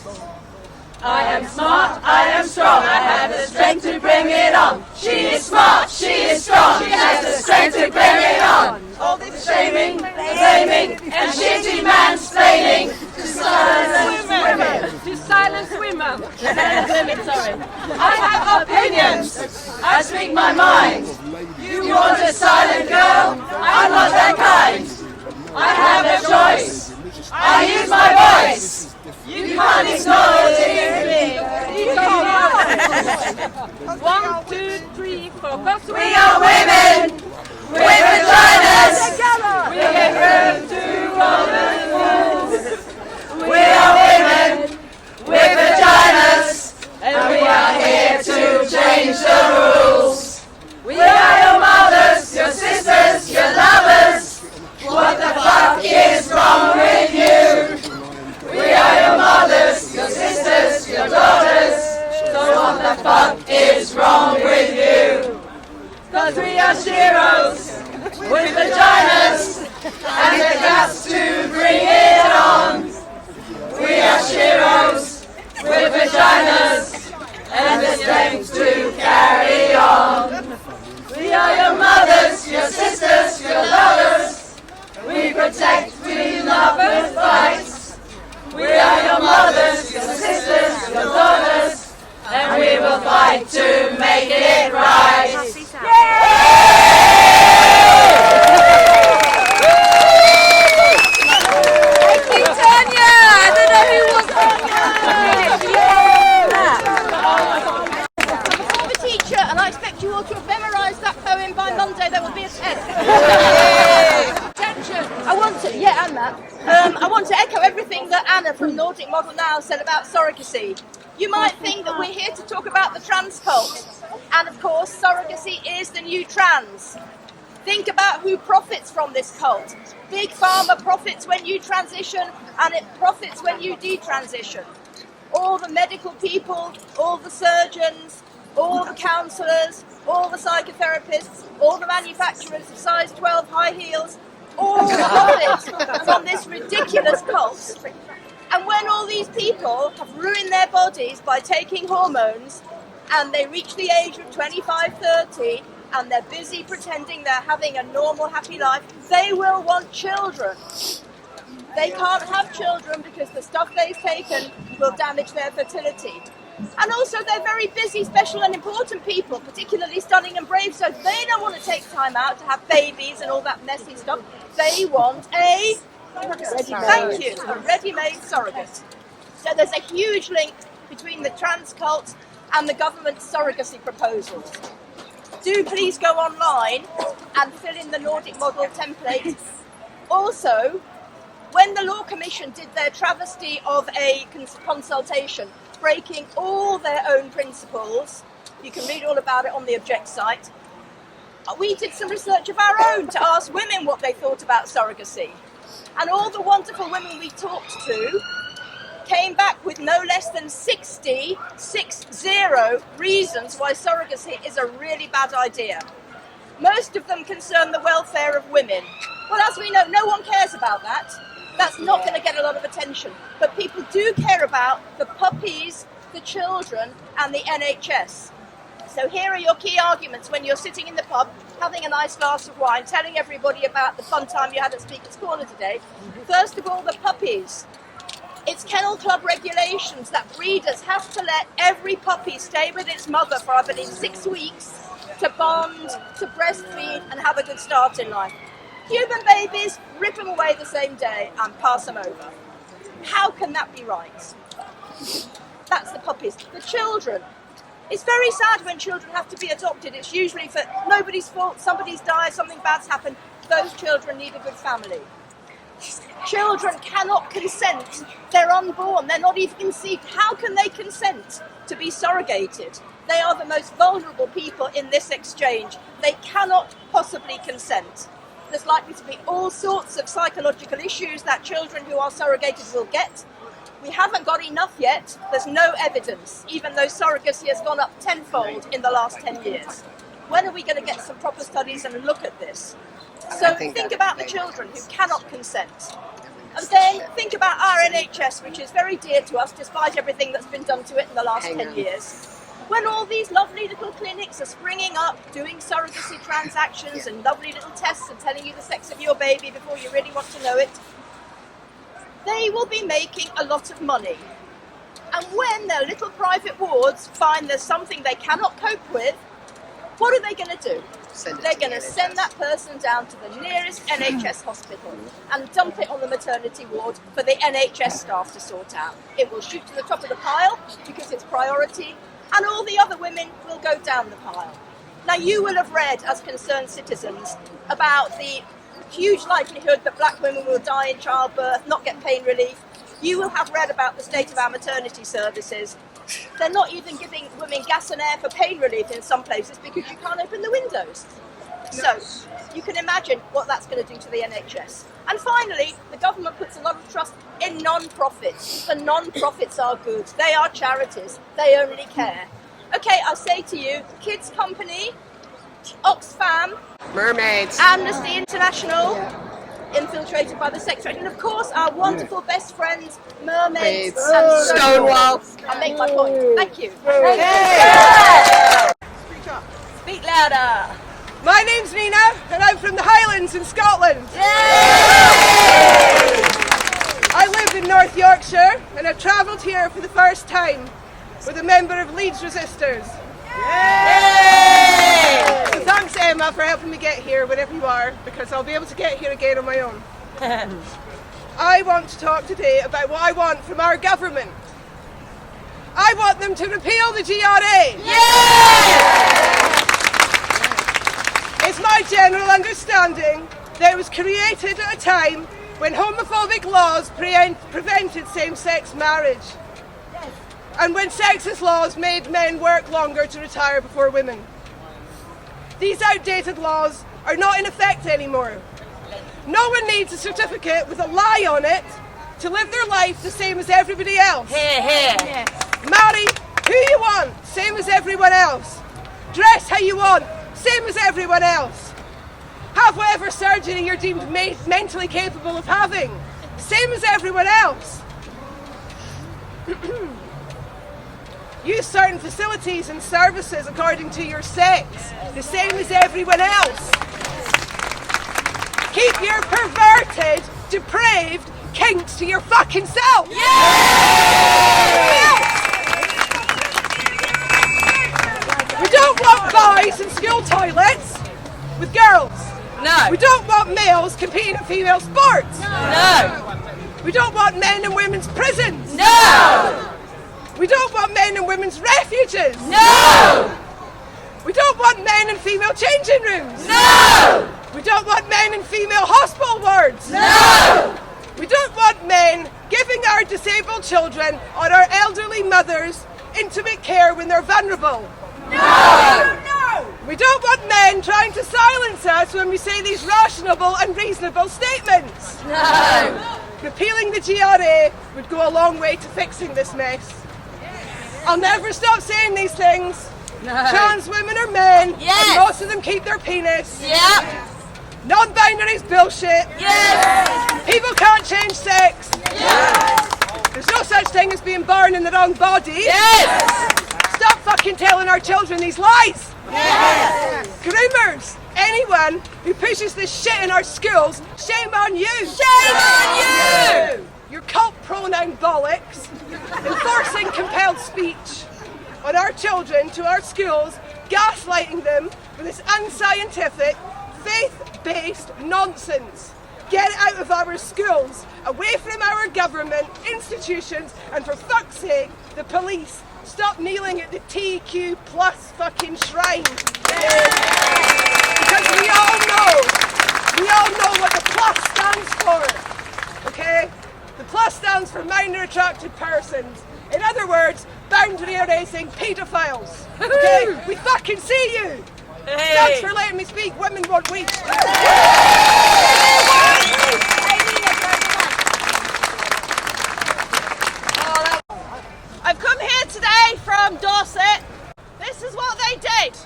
I am smart, I am strong, I have the strength to bring it on. She is smart, she is strong, she has the strength to bring it on. All this shaming, blaming, and shitty mansplaining to silence women. To silence women. Sorry. I have opinions, I speak my mind. You want a silent girl? I'm not that kind. I have a choice. I use my voice. You can't ignore it. 1, 2, 3, 4. 'Cause we are women with vaginas. We give birth to all the fools. We are women with vaginas, and we are here to change the rules. We are your mothers, your sisters, your lovers. What the fuck is wrong with you? We are your mothers, your sisters, your daughters. So what the fuck is wrong with you? 'Cause we are heroes with vaginas and the guts to bring it on. We are heroes with vaginas and the strength to carry on. We are your mothers, your sisters, your lovers. We protect, we love and fight. We are your mothers, your sisters, your daughters, and we will fight to make it right. Thank you, Tanya. I don't know who was I'm a teacher, and I expect you all to have memorised that poem by Monday. There will be a test. Attention! I want to, yeah, and that. I want to echo everything that Anna from Nordic Model Now said about surrogacy. You might think that we're here to talk about the trans cult, and of course, surrogacy is the new trans. Think about who profits from this cult. Big Pharma profits when you transition, and it profits when you detransition. All the medical people, all the surgeons, all the counsellors, all the psychotherapists, all the manufacturers of size 12 high heels, all profit from this ridiculous cult. And when all these people have ruined their bodies by taking hormones, and they reach the age of 25, 30, and they're busy pretending they're having a normal, happy life, they will want children. They can't have children because the stuff they've taken will damage their fertility. And also they're very busy, special and important people, particularly stunning and brave, so they don't want to take time out to have babies and all that messy stuff. They want a ready-made surrogate. So there's a huge link between the trans cult and the government's surrogacy proposals. Do please go online and fill in the Nordic model template. Also, when the Law Commission did their travesty of a consultation, breaking all their own principles, you can read all about it on the Object site, we did some research of our own to ask women what they thought about surrogacy. And all the wonderful women we talked to came back with no less than 60 reasons why surrogacy is a really bad idea. Most of them concern the welfare of women. Well, as we know, no one cares about that. That's not going to get a lot of attention. But people do care about the puppies, the children, and the NHS. So here are your key arguments when you're sitting in the pub, having a nice glass of wine, telling everybody about the fun time you had at Speaker's Corner today. First of all, the puppies. It's Kennel Club regulations that breeders have to let every puppy stay with its mother for, I believe, 6 weeks to bond, to breastfeed, and have a good start in life. Human babies, rip them away the same day and pass them over. How can that be right? That's the puppies. The children. It's very sad when children have to be adopted. It's usually for nobody's fault, somebody's died, something bad's happened. Those children need a good family. Children cannot consent. They're unborn. They're not even conceived. How can they consent to be surrogated? They are the most vulnerable people in this exchange. They cannot possibly consent. There's likely to be all sorts of psychological issues that children who are surrogated will get. We haven't got enough yet. There's no evidence, even though surrogacy has gone up tenfold in the last 10 years. When are we going to get some proper studies and look at this? So think about the children who cannot consent. And then think about our NHS, which is very dear to us, despite everything that's been done to it in the last 10 years. When all these lovely little clinics are springing up, doing surrogacy transactions and lovely little tests and telling you the sex of your baby before you really want to know it, they will be making a lot of money. And when their little private wards find there's something they cannot cope with, what are they going to do? They're going to send that person down to the nearest NHS hospital and dump it on the maternity ward for the NHS staff to sort out. It will shoot to the top of the pile because it's priority, and all the other women will go down the pile. Now, you will have read, as concerned citizens, about the huge likelihood that black women will die in childbirth, not get pain relief. You will have read about the state of our maternity services. They're not even giving women gas and air for pain relief in some places because you can't open the windows. So you can imagine what that's going to do to the NHS. And finally, the government puts a lot of trust in non-profits. The non-profits are good. They are charities. They only care. Okay, I say to you, Kids Company, Oxfam, Mermaids, Amnesty International, infiltrated by the sex trade, and of course our wonderful best friends, mermaids and Stonewall. I'll make my point. Thank you. Speak louder. My name's Nina, and I'm from the Highlands in Scotland. I live in North Yorkshire, and I've travelled here for the first time with a member of Leeds Resistors. So thanks, Emma, for helping me get here wherever you are, because I'll be able to get here again on my own. I want to talk today about what I want from our government. I want them to repeal the GRA. It's my general understanding that it was created at a time when homophobic laws prevented same-sex marriage. And when sexist laws made men work longer to retire before women. These outdated laws are not in effect anymore. No one needs a certificate with a lie on it to live their life the same as everybody else. Marry who you want, same as everyone else. Dress how you want, same as everyone else. Have whatever surgery you're deemed mentally capable of having, same as everyone else. Use certain facilities and services according to your sex, the same as everyone else. Keep your perverted, depraved kinks to your fucking self. We don't want boys in school toilets with girls. No. We don't want males competing in female sports. No. We don't want men in women's prisons. No. We don't want men in women's refuges. No. We don't want men in female changing rooms. No. We don't want men in female hospital wards. No. We don't want men giving our disabled children or our elderly mothers intimate care when they're vulnerable. No. We don't want men trying to silence us when we say these rational and reasonable statements. No. Repealing the GRA would go a long way to fixing this mess. I'll never stop saying these things. No. Trans women are men, Yes. and most of them keep their penis. Yep. Non-binary is bullshit. Yes. People can't change sex. Yes. There's no such thing as being born in the wrong body. Yes. Stop fucking telling our children these lies. Yes. Groomers, anyone who pushes this shit in our schools, shame on you. Shame on you. Your cult pronoun bollocks, enforcing compelled speech on our children to our schools, gaslighting them with this unscientific, faith-based nonsense. Get it out of our schools, away from our government, institutions, and for fuck's sake, the police. Stop kneeling at the TQ plus fucking shrine. Because we all know what the plus stands for. stands for minor attracted persons. In other words, boundary erasing paedophiles. Okay, we fucking see you. Thanks for letting me speak. Women want weed. I've come here today from Dorset. This is what they did.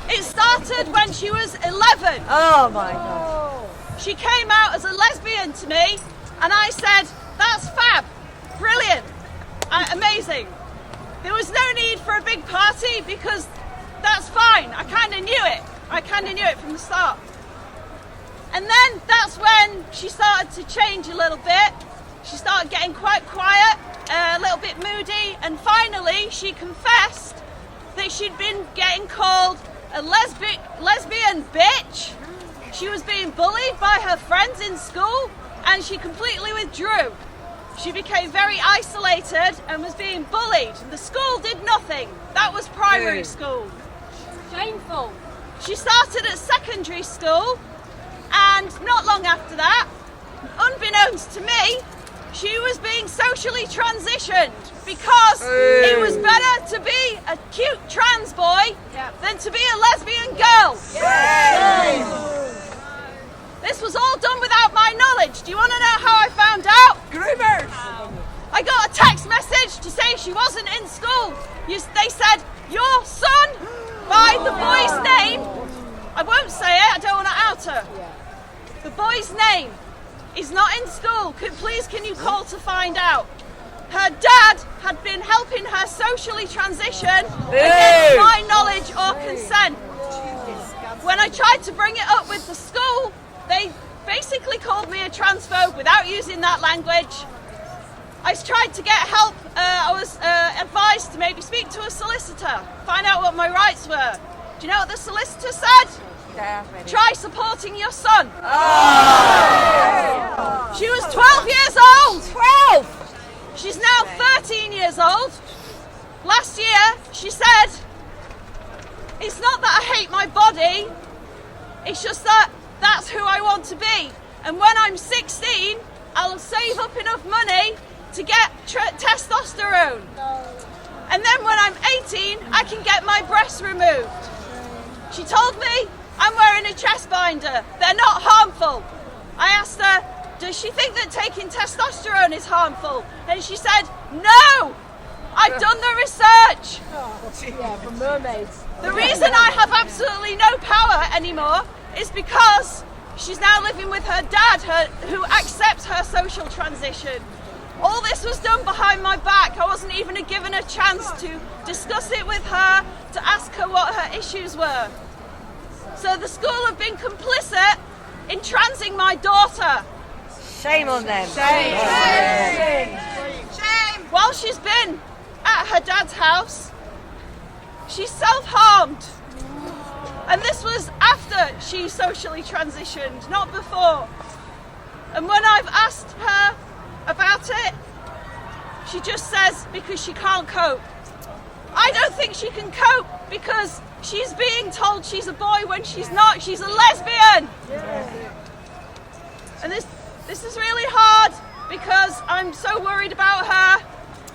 It started when she was 11. Oh my God. She came out as a lesbian to me, and I said, that's fab, brilliant, amazing. There was no need for a big party because that's fine. I kind of knew it. I kind of knew it from the start. And then that's when she started to change a little bit. She started getting quite quiet, a little bit moody, and finally she confessed that she'd been getting called a lesbian bitch. She was being bullied by her friends in school, and she completely withdrew. She became very isolated and was being bullied. The school did nothing. That was primary school. Shameful. She started at secondary school, and not long after that, unbeknownst to me, she was being socially transitioned because it was better to be a cute trans boy than to be a lesbian girl. This was all done without my knowledge. Do you want to know how I found out? Groomers. I got a text message to say she wasn't in school. They said, your son, by the boy's name, I won't say it, I don't want to out her. The boy's name is not in school. Please can you call to find out? Her dad had been helping her socially transition against my knowledge or consent. When I tried to bring it up with the school, they basically called me a transphobe without using that language. I tried to get help. I was advised to maybe speak to a solicitor, find out what my rights were. Do you know what the solicitor said? Try supporting your son. She was 12 years old. 12! She's now 13 years old. Last year, she said, it's not that I hate my body, it's just that that's who I want to be. And when I'm 16, I'll save up enough money to get testosterone. And then when I'm 18, I can get my breasts removed. She told me, I'm wearing a chest binder. They're not harmful. I asked her, does she think that taking testosterone is harmful? And she said, no, I've done the research. Yeah, for mermaids. The reason I have absolutely no power anymore is because she's now living with her dad, who accepts her social transition. All this was done behind my back. I wasn't even given a chance to discuss it with her, to ask her what her issues were. So the school have been complicit in transing my daughter. Shame on them. Shame. While she's been at her dad's house, she self-harmed. And this was after she socially transitioned, not before. And when I've asked her about it, she just says because she can't cope. I don't think she can cope because she's being told she's a boy when she's not. She's a lesbian. And this is really hard because I'm so worried about her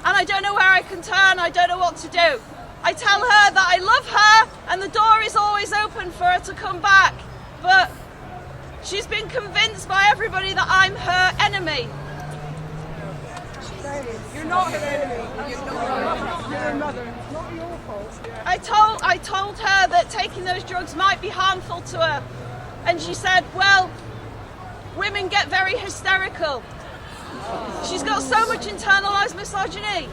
and I don't know where I can turn. I don't know what to do. I tell her that I love her and the door is always open for her to come back. But she's been convinced by everybody that I'm her enemy. You're not an enemy. You're a mother. It's not your fault. I told her that taking those drugs might be harmful to her. And she said, well, women get very hysterical. She's got so much internalized misogyny.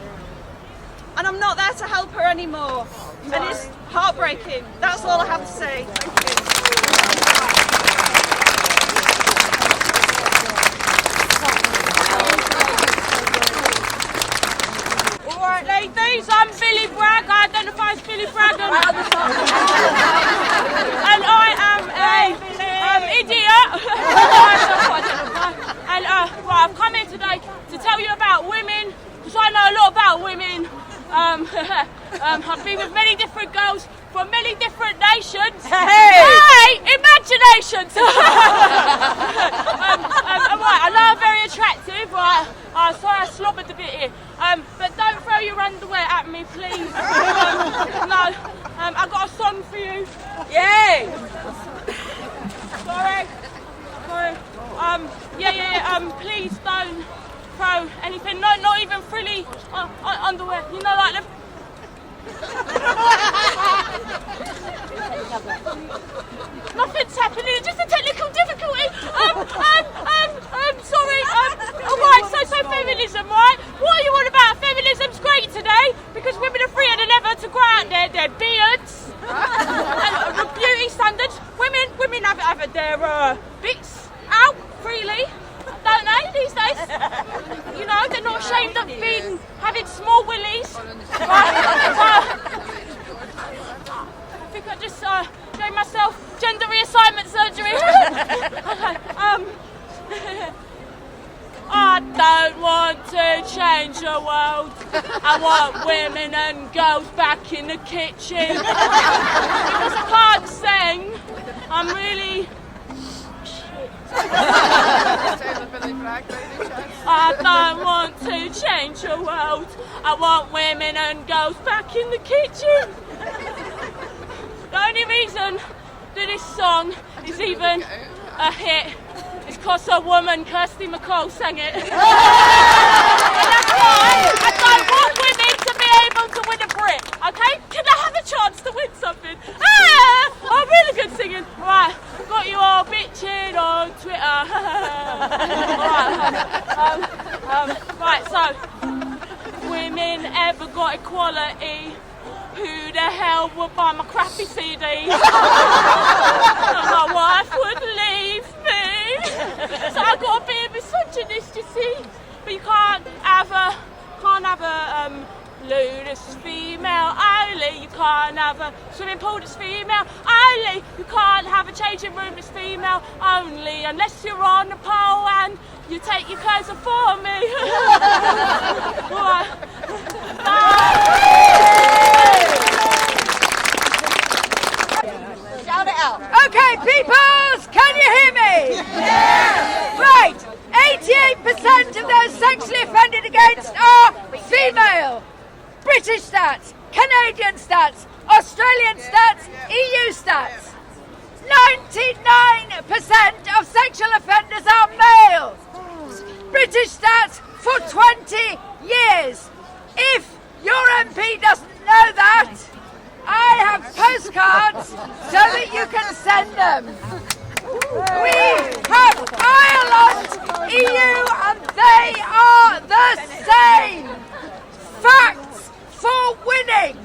And I'm not there to help her anymore. And it's heartbreaking. That's all I have to say. Thank you. Alright ladies, I'm Billy Bragg, I identify as Billy Bragg and I am an idiot. And well, I've come here today to tell you about women, because I know a lot about women. I've been with many different girls from many different nations. Hey, imaginations! Right, I know I'm very attractive, right? Sorry I slobbered a bit here. But don't throw your underwear at me, please. No, I've got a song for you. Yay! Sorry. Please don't throw anything. No, not even frilly underwear. You know, like the. Nothing's happening. It's just a technical difficulty. Sorry. All right. So feminism, right? What are you on about? Feminism's great today because women are freer than ever to grow out their beards and beauty standards. Women have their bits out freely, don't they, these days? You know, they're not ashamed of having small willies. I think I just gave myself gender reassignment surgery. I don't want to change the world. I want women and girls back in the kitchen. Because I can't sing, I'm really shit. I don't want to change the world. I want women and girls back in the kitchen. The only reason that this song is even a hit is because a woman, Kirsty MacColl, sang it. And that's why I don't want women to be able to win a Brit, okay? Can I have a chance to win something? I'm really good singing. Right, got you all bitching on Twitter. Right, so, women ever got equality? Who the hell would buy my crappy CDs? My wife would leave me. So I got a bit of misogynist, you see. But you can't have a loo that's female only. You can't have a swimming pool that's female only. You can't have a changing room that's female only. Unless you're on a pole and you take your clothes off for me. Right. Shout it out. Okay, peoples, can you hear me? Yeah. Right, 88% of those sexually offended against are female. British stats, Canadian stats, Australian stats, EU stats. 99% of sexual offenders are male. British stats for 20 years. If your MP doesn't know that, I have postcards so that you can send them. We have Ireland, EU, and they are the same. Facts for winning.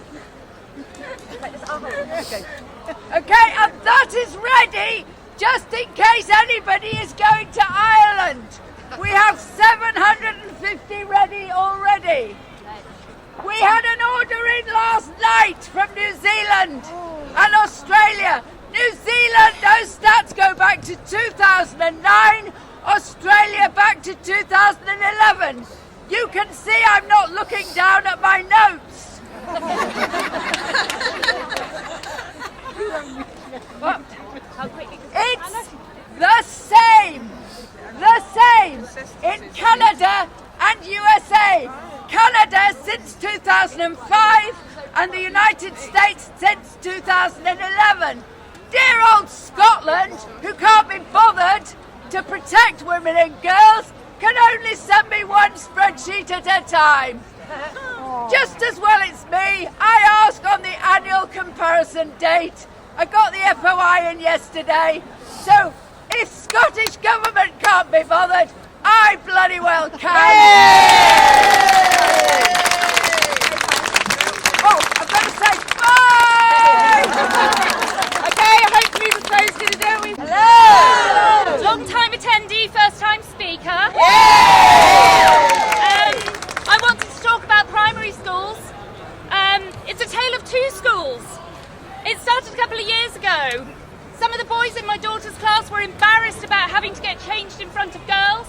Okay, and that is ready just in case anybody is going to Ireland. We have 750 ready already. We had an order in last night from New Zealand and Australia. New Zealand, those stats go back to 2009, Australia back to 2011. You can see I'm not looking down at my notes. It's the same in Canada and USA. Canada since 2005 and the United States since 2011. Dear old Scotland, who can't be bothered to protect women and girls, can only send me one spreadsheet at a time. Just as well it's me. I ask on the annual comparison date. I got the FOI in yesterday. So if Scottish Government can't be bothered, I bloody well can. Oh, I've got to say bye! Okay, hopefully the phone's going to do it. Hello! Long time attendee, first time speaker. I wanted to talk about primary schools. It's a tale of two schools. It started a couple of years ago. Some of the boys in my daughter's class were embarrassed about having to get changed in front of girls.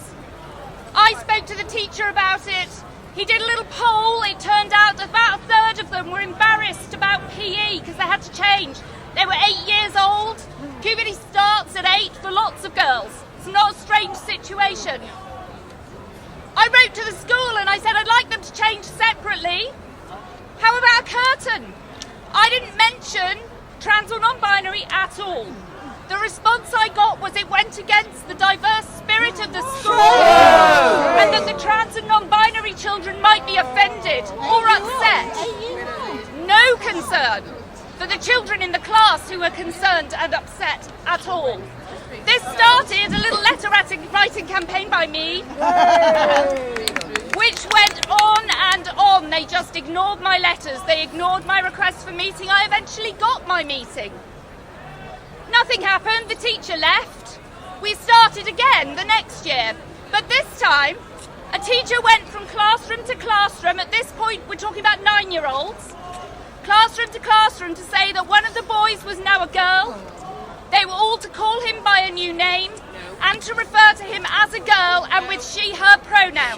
I spoke to the teacher about it. He did a little poll. It turned out about a third of them were embarrassed puberty because they had to change. They were 8 years old. Puberty starts at 8 for lots of girls. It's not a strange situation. I wrote to the school and I said I'd like them to change separately. How about a curtain? I didn't mention trans or non-binary at all. The response I got was it went against the diverse spirit of the school and that the trans and non-binary children might be offended or upset. No concern for the children in the class who were concerned and upset at all. This started a little letter writing campaign by me, which went on and on. They just ignored my letters. They ignored my request for meeting. I eventually got my meeting. Nothing happened. The teacher left. We started again the next year. But this time, a teacher went from classroom to classroom. At this point, we're talking about 9-year-olds. Classroom to classroom to say that one of the boys was now a girl. They were all to call him by a new name and to refer to him as a girl and with she, her pronouns.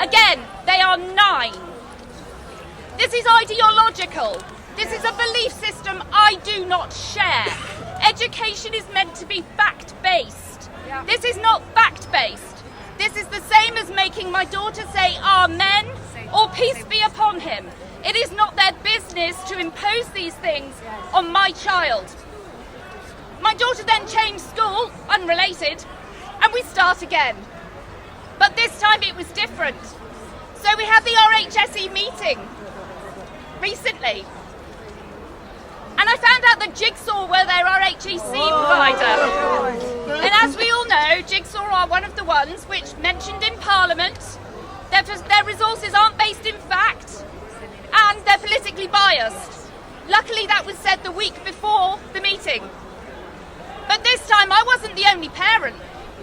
Again, they are 9. This is ideological. This is a belief system I do not share. Education is meant to be fact-based. This is not fact-based. This is the same as making my daughter say amen or peace be upon him. It is not their business to impose these things on my child. My daughter then changed school, unrelated, and we start again. But this time it was different. So we had the RHSE meeting recently. And I found out that Jigsaw were their RHEC provider. And as we all know, Jigsaw are one of the ones which mentioned in Parliament their resources aren't based in fact and they're politically biased. Luckily that was said the week before the meeting. But this time I wasn't the only parent.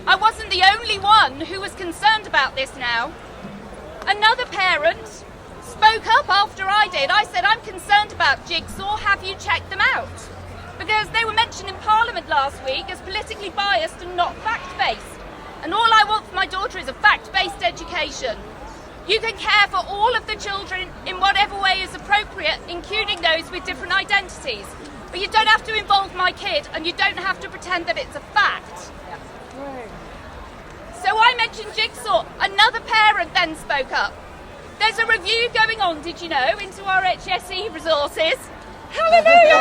I wasn't the only one who was concerned about this now. Another parent spoke up after I did. I said, I'm concerned about Jigsaw, have you checked them out? Because they were mentioned in Parliament last week as politically biased and not fact-based. And all I want for my daughter is a fact-based education. You can care for all of the children in whatever way is appropriate, including those with different identities. But you don't have to involve my kid and you don't have to pretend that it's a fact. So I mentioned Jigsaw. Another parent then spoke up. There's a review going on, did you know, into our HSE resources. Hallelujah!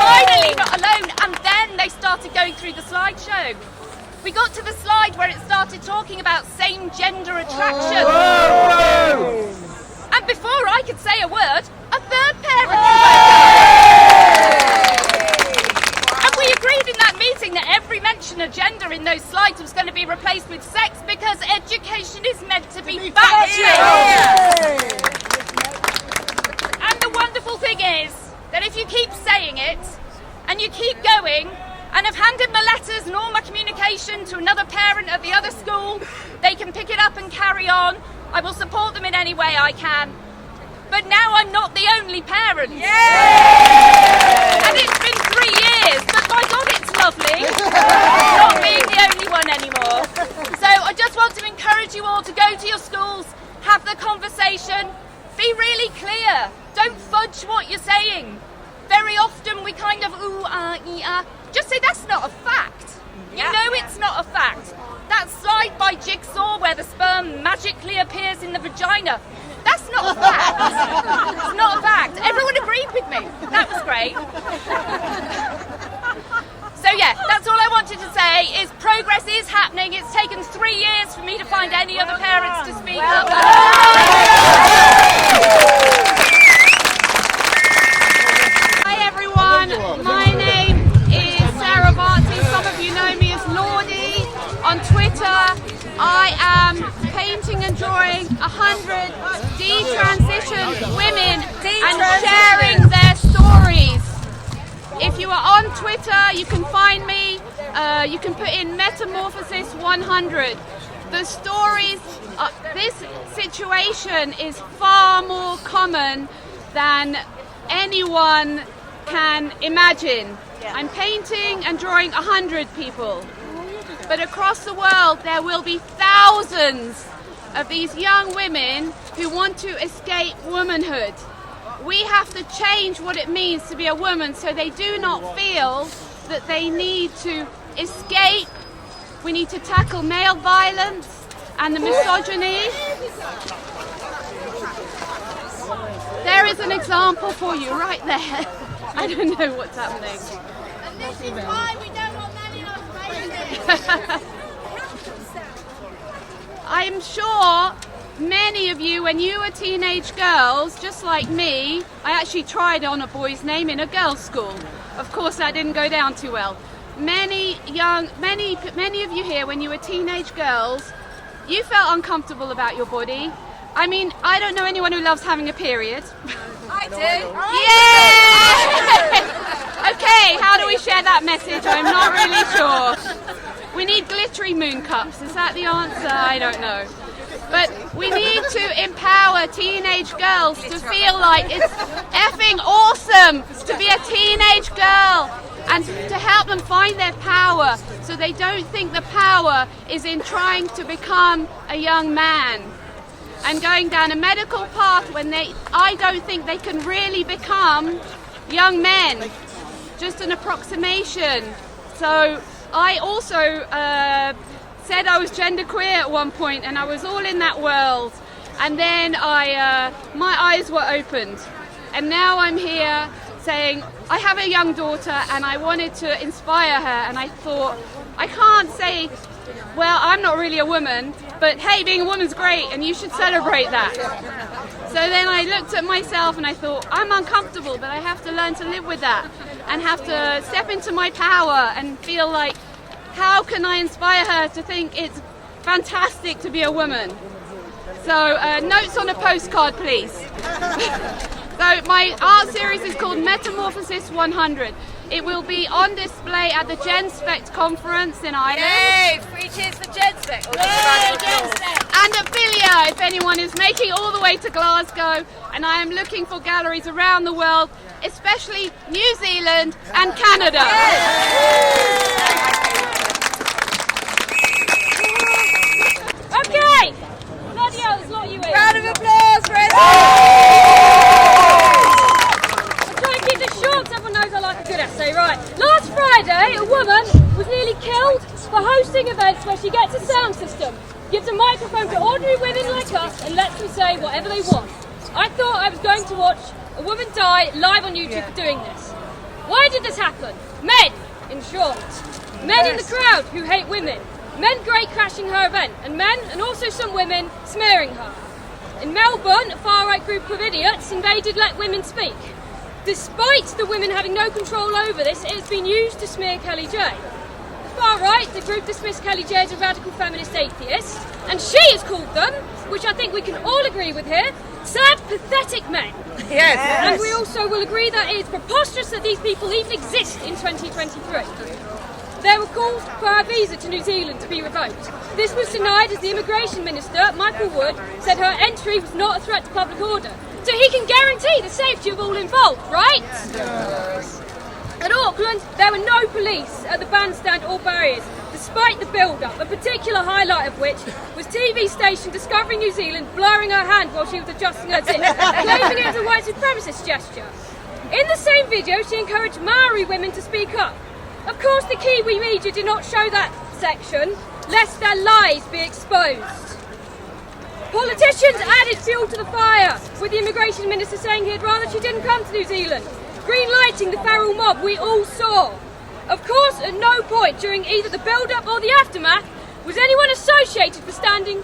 Finally not alone. And then they started going through the slideshow. We got to the slide where it started talking about same-gender attraction. And before I could say a word, a third parent spoke up. And we agreed in that meeting that every mention of gender in those slides was going to be replaced with sex because education is meant to be fact-based. And the wonderful thing is that if you keep saying it and you keep going, and I've handed my letters and all my communication to another parent at the other school, they can pick it up and carry on. I will support them in any way I can. But now I'm not the only parent. Yay! And it's been 3 years, but my God, it's lovely not being the only one anymore. So I just want to encourage you all to go to your schools, have the conversation, be really clear. Don't fudge what you're saying. Very often we kind of just say that's not a fact. You know it's not a fact. That slide by Jigsaw where the sperm magically appears in the vagina, that's not a fact. It's not a fact. Everyone agreed with me. That was great. So yeah, that's all I wanted to say is progress is happening. It's taken 3 years for me to find any other parents to speak up. Hi everyone, my name is Sarah Barty. Some of you know me as Lordy. On Twitter, I am painting and drawing 100 detransitioned women and sharing their stories. If you are on Twitter, you can find me. You can put in Metamorphosis 100. The stories, this situation is far more common than anyone can imagine. I'm painting and drawing 100 people. But across the world, there will be thousands of these young women who want to escape womanhood. we have to change what it means to be a woman so they do not feel that they need to escape. We need to tackle male violence and the misogyny. There is an example for you right there. I don't know what's happening. And this is why we don't want men in Australia. I'm sure many of you, when you were teenage girls, just like me, I actually tried on a boy's name in a girls' school. Of course, that didn't go down too well. Many of you here, when you were teenage girls, you felt uncomfortable about your body. I mean, I don't know anyone who loves having a period. I do. Yeah! Okay, how do we share that message? I'm not really sure. We need glittery moon cups. Is that the answer? I don't know. But we need to empower teenage girls to feel like it's effing awesome to be a teenage girl, and to help them find their power so they don't think the power is in trying to become a young man and going down a medical path when I don't think they can really become young men, just an approximation. So I also said I was genderqueer at one point, and I was all in that world, and then my eyes were opened, and now I'm here saying I have a young daughter and I wanted to inspire her, and I thought I can't say, well, I'm not really a woman, but hey, being a woman's great and you should celebrate that. So then I looked at myself and I thought, I'm uncomfortable, but I have to learn to live with that and have to step into my power and feel like, how can I inspire her to think it's fantastic to be a woman? So notes on a postcard, please. So my art series is called Metamorphosis 100. It will be on display at the GenSpect conference in Ireland. Yay! Free cheers for GenSpect. And at Filia, if anyone is making all the way to Glasgow. And I am looking for galleries around the world, especially New Zealand and Canada. Okay! Bloody hell, there's a lot of you here. Round of applause for us. I'll try and keep this short so everyone knows I like a good essay. Right. Last Friday, a woman was nearly killed for hosting events where she gets a sound system, gives a microphone to ordinary women like us, and lets them say whatever they want. I thought I was going to watch a woman die live on YouTube for doing this. Why did this happen? Men, in short. Men in the crowd who hate women. Men great crashing her event, and men, and also some women, smearing her. In Melbourne, a far-right group of idiots invaded Let Women Speak. Despite the women having no control over this, it has been used to smear Kelly J. The far-right, the group dismissed Kelly J as a radical feminist atheist, and she has called them, which I think we can all agree with here, sad, pathetic men. Yes. And we also will agree that it is preposterous that these people even exist in 2023. There were calls for her visa to New Zealand to be revoked. This was denied as the Immigration Minister, Michael Wood, said her entry was not a threat to public order. So he can guarantee the safety of all involved, right? Yes. At Auckland, there were no police at the bandstand or barriers, despite the build-up, a particular highlight of which was TV station Discovery New Zealand blurring her hand while she was adjusting her zip, claiming it as a white supremacist gesture. In the same video, she encouraged Maori women to speak up. Of course, the Kiwi media did not show that section, lest their lies be exposed. Politicians added fuel to the fire, with the Immigration Minister saying he'd rather she didn't come to New Zealand, green-lighting the feral mob we all saw. Of course, at no point during either the build-up or the aftermath was anyone associated with standing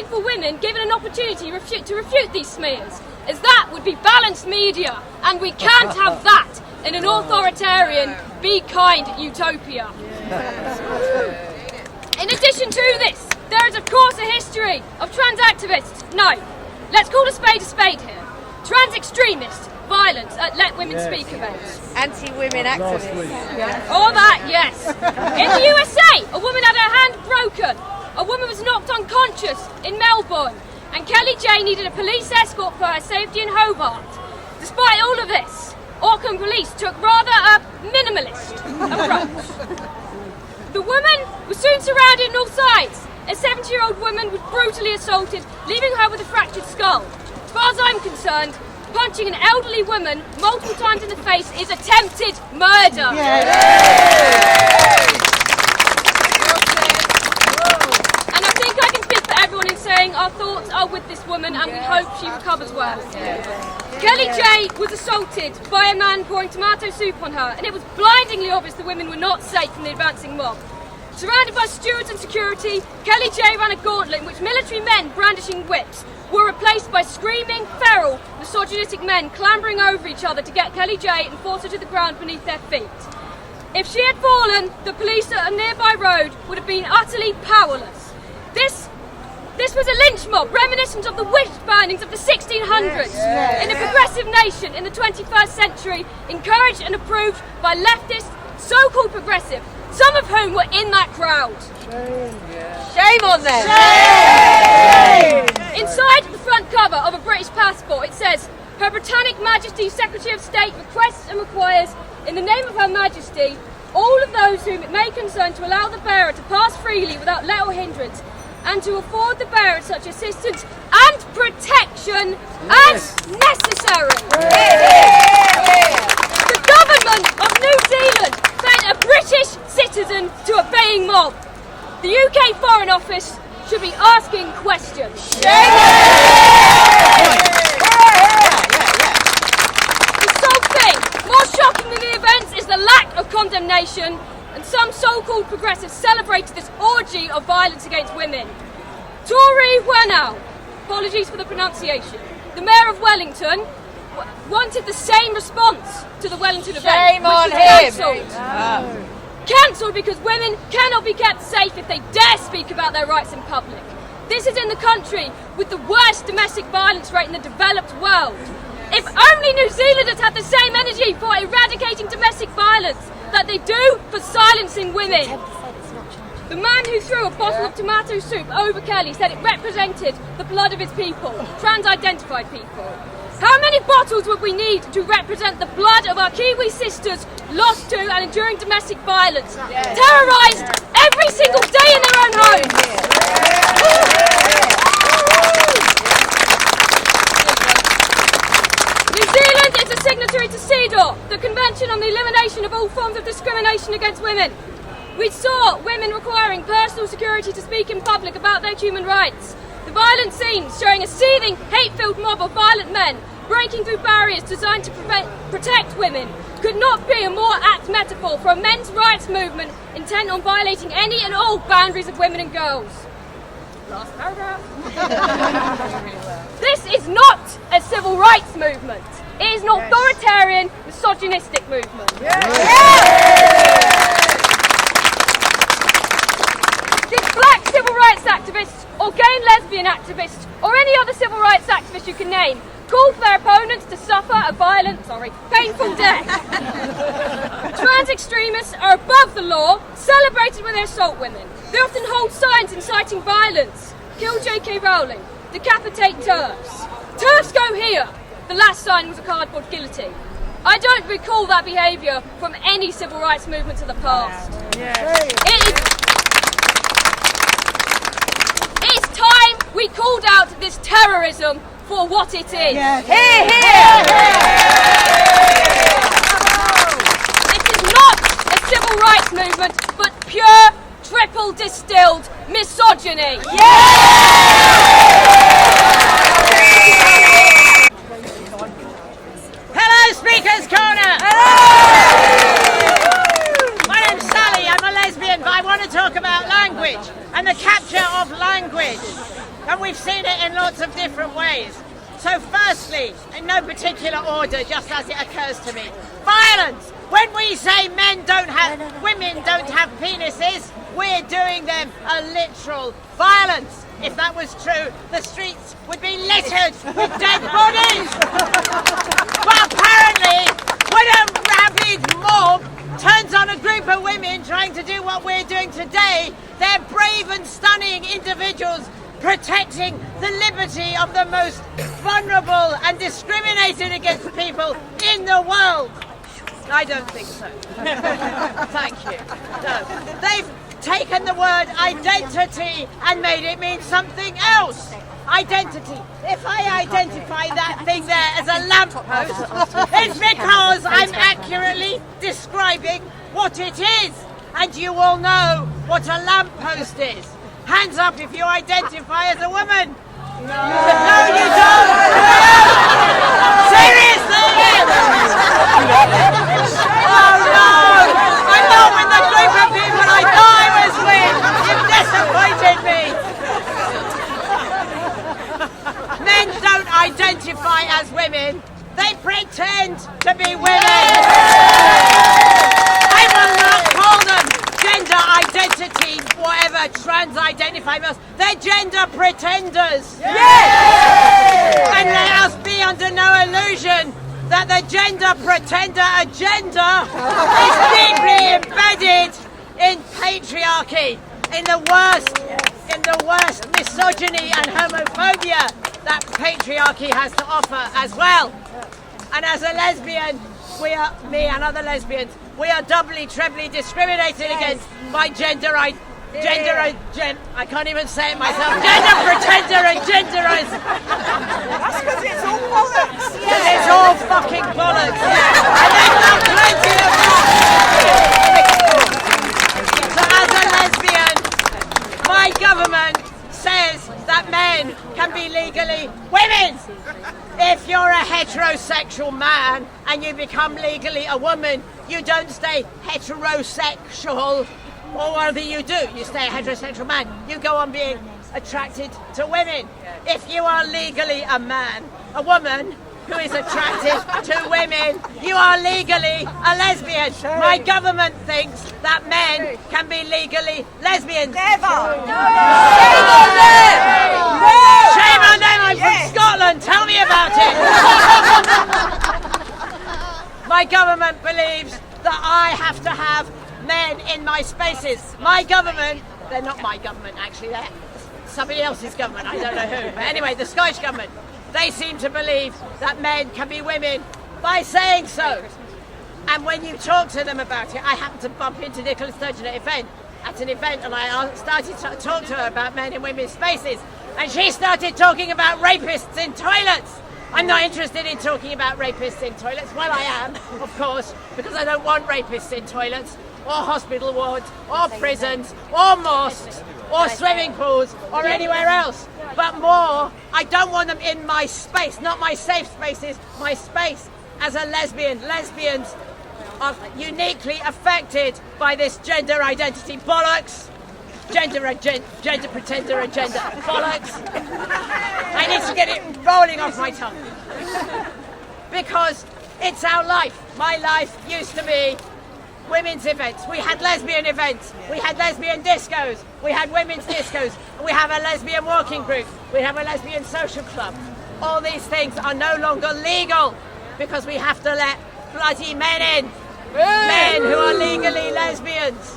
for women given an opportunity to refute these smears, as that would be balanced media, and we can't have that in an authoritarian, be kind utopia. In addition to this, there is of course a history of trans activists. No, let's call a spade here. Trans extremists, violence at Let Women Speak events. Anti-women activists. All that, yes. In the USA, a woman had her hand broken. A woman was knocked unconscious in Melbourne, and Kelly J needed a police escort for her safety in Hobart. Despite all of this, Auckland police took rather a minimalist approach. The woman was soon surrounded on all sides. A 70-year-old woman was brutally assaulted, leaving her with a fractured skull. As far as I'm concerned, punching an elderly woman multiple times in the face is attempted murder. And I think I can speak for everyone in saying our thoughts are with this woman and we hope she recovers well. Kelly J was assaulted by a man pouring tomato soup on her, and it was blindingly obvious the women were not safe from the advancing mob. Surrounded by stewards and security, Kelly J ran a gauntlet in which military men brandishing whips were replaced by screaming, feral, misogynistic men clambering over each other to get Kelly J and force her to the ground beneath their feet. If she had fallen, the police at a nearby road would have been utterly powerless. This was a lynch mob reminiscent of the witch burnings of the 1600s in a progressive nation in the 21st century, encouraged and approved by leftists, so-called progressive, some of whom were in that crowd. Shame on them! Shame! Inside the front cover of a British passport it says, Her Britannic Majesty Secretary of State requests and requires, in the name of Her Majesty, all of those whom it may concern to allow the bearer to pass freely without let or hindrance, and to afford the bearer such assistance and protection as necessary. The government of New Zealand sent a British citizen to a baying mob. The UK Foreign Office should be asking questions. The sole thing more shocking than the events is the lack of condemnation, and some so-called progressives celebrated this orgy of violence against women. Tory Wenau, apologies for the pronunciation, the Mayor of Wellington, wanted the same response to the Wellington event, Shame which on was him. cancelled. Cancelled because women cannot be kept safe if they dare speak about their rights in public. This is in the country with the worst domestic violence rate in the developed world. If only New Zealanders had the same energy for eradicating domestic violence that they do for silencing women. The man who threw a bottle of tomato soup over Kelly said it represented the blood of his people, trans-identified people. How many bottles would we need to represent the blood of our Kiwi sisters lost to and enduring domestic violence, terrorised every single day in their own homes? New Zealand is a signatory to CEDAW, the Convention on the Elimination of All Forms of Discrimination Against Women. We saw women requiring personal security to speak in public about their human rights. The violent scenes showing a seething, hate-filled mob of violent men breaking through barriers designed to protect women could not be a more apt metaphor for a men's rights movement intent on violating any and all boundaries of women and girls. Last paragraph. This is not a civil rights movement. It is an authoritarian, misogynistic movement. These black civil rights activists, or gay and lesbian activists, or any other civil rights activist you can name, call for their opponents to suffer a painful death. Trans extremists are above the law, celebrated when they assault women. They often hold signs inciting violence. Kill J.K. Rowling. Decapitate TERFs. TERFs go here. The last sign was a cardboard guillotine. I don't recall that behaviour from any civil rights movements of the past. It's time we called out this terrorism for what it is. It is not a civil rights movement, but pure, triple distilled misogyny. Hello, Speaker's Corner! My name's Sally, I'm a lesbian, but I want to talk about language and the capture of language. And we've seen it in lots of different ways. So firstly, in no particular order, just as it occurs to me, violence! When we say women don't have penises, we're doing them a literal violence. If that was true, the streets would be littered with dead bodies. But apparently, when a rabid mob turns on a group of women trying to do what we're doing today, they're brave and stunning individuals protecting the liberty of the most vulnerable and discriminated against people in the world. I don't think so. Thank you. No. They've taken the word identity and made it mean something else. identity. If I identify that thing there as a lamppost, it's because I'm accurately describing what it is. And you all know what a lamppost is. Hands up if you identify as a woman. No, you don't. Seriously? Oh no! I'm not with the group of people I thought I was with. You've disappointed me. Men don't identify as women. They pretend to be women. I will not call them gender identity, whatever, trans-identify us. They're gender pretenders. Yes! And let us be under no illusion that the gender pretender agenda is deeply embedded in patriarchy, in the worst misogyny and homophobia that patriarchy has to offer as well. And as a lesbian, me and other lesbians, we are doubly, trebly discriminated against by I can't even say it myself. Gender pretender and genderize. That's because it's all bollocks. It's all fucking bollocks. And they've got plenty of that. So as a lesbian, my government says that men can be legally women. If you're a heterosexual man and you become legally a woman, you don't stay heterosexual, or whatever you do, you stay a heterosexual man. You go on being attracted to women. If you are legally a man, a woman who is attracted to women, you are legally a lesbian. My government thinks that men can be legally lesbians. Never. Shame on them. I'm from Scotland. Tell me about it. My government believes that I have to have men in my spaces. My government, they're not my government actually, they're somebody else's government, I don't know who. But anyway, the Scottish government, they seem to believe that men can be women by saying so. And when you talk to them about it, I happened to bump into Nicola Sturgeon at an event, and I started to talk to her about men in women's spaces. And she started talking about rapists in toilets. I'm not interested in talking about rapists in toilets. Well, I am, of course, because I don't want rapists in toilets, or hospital wards, or prisons, or mosques, or swimming pools, or anywhere else. But more, I don't want them in my space, not my safe spaces, my space. As a lesbian, lesbians are uniquely affected by this gender identity bollocks. Gender pretender agenda bollocks. I need to get it rolling off my tongue. Because it's our life. My life used to be women's events. We had lesbian events. We had lesbian discos. We had women's discos. We have a lesbian walking group. We have a lesbian social club. All these things are no longer legal because we have to let bloody men in. Men who are legally lesbians.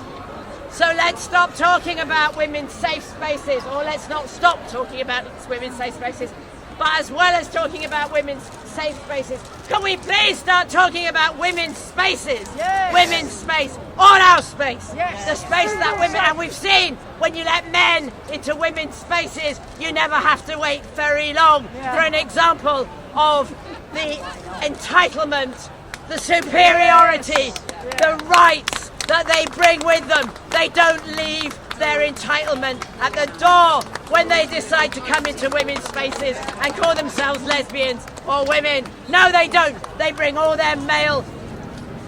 So let's stop talking about women's safe spaces, or let's not stop talking about women's safe spaces. But as well as talking about women's safe spaces, can we please start talking about women's spaces? Yes. Women's space, all our space. Yes. The space that women, and we've seen when you let men into women's spaces, you never have to wait very long for an example of the entitlement, the superiority, the rights that they bring with them. They don't leave their entitlement at the door when they decide to come into women's spaces and call themselves lesbians or women. No, they don't. They bring all their male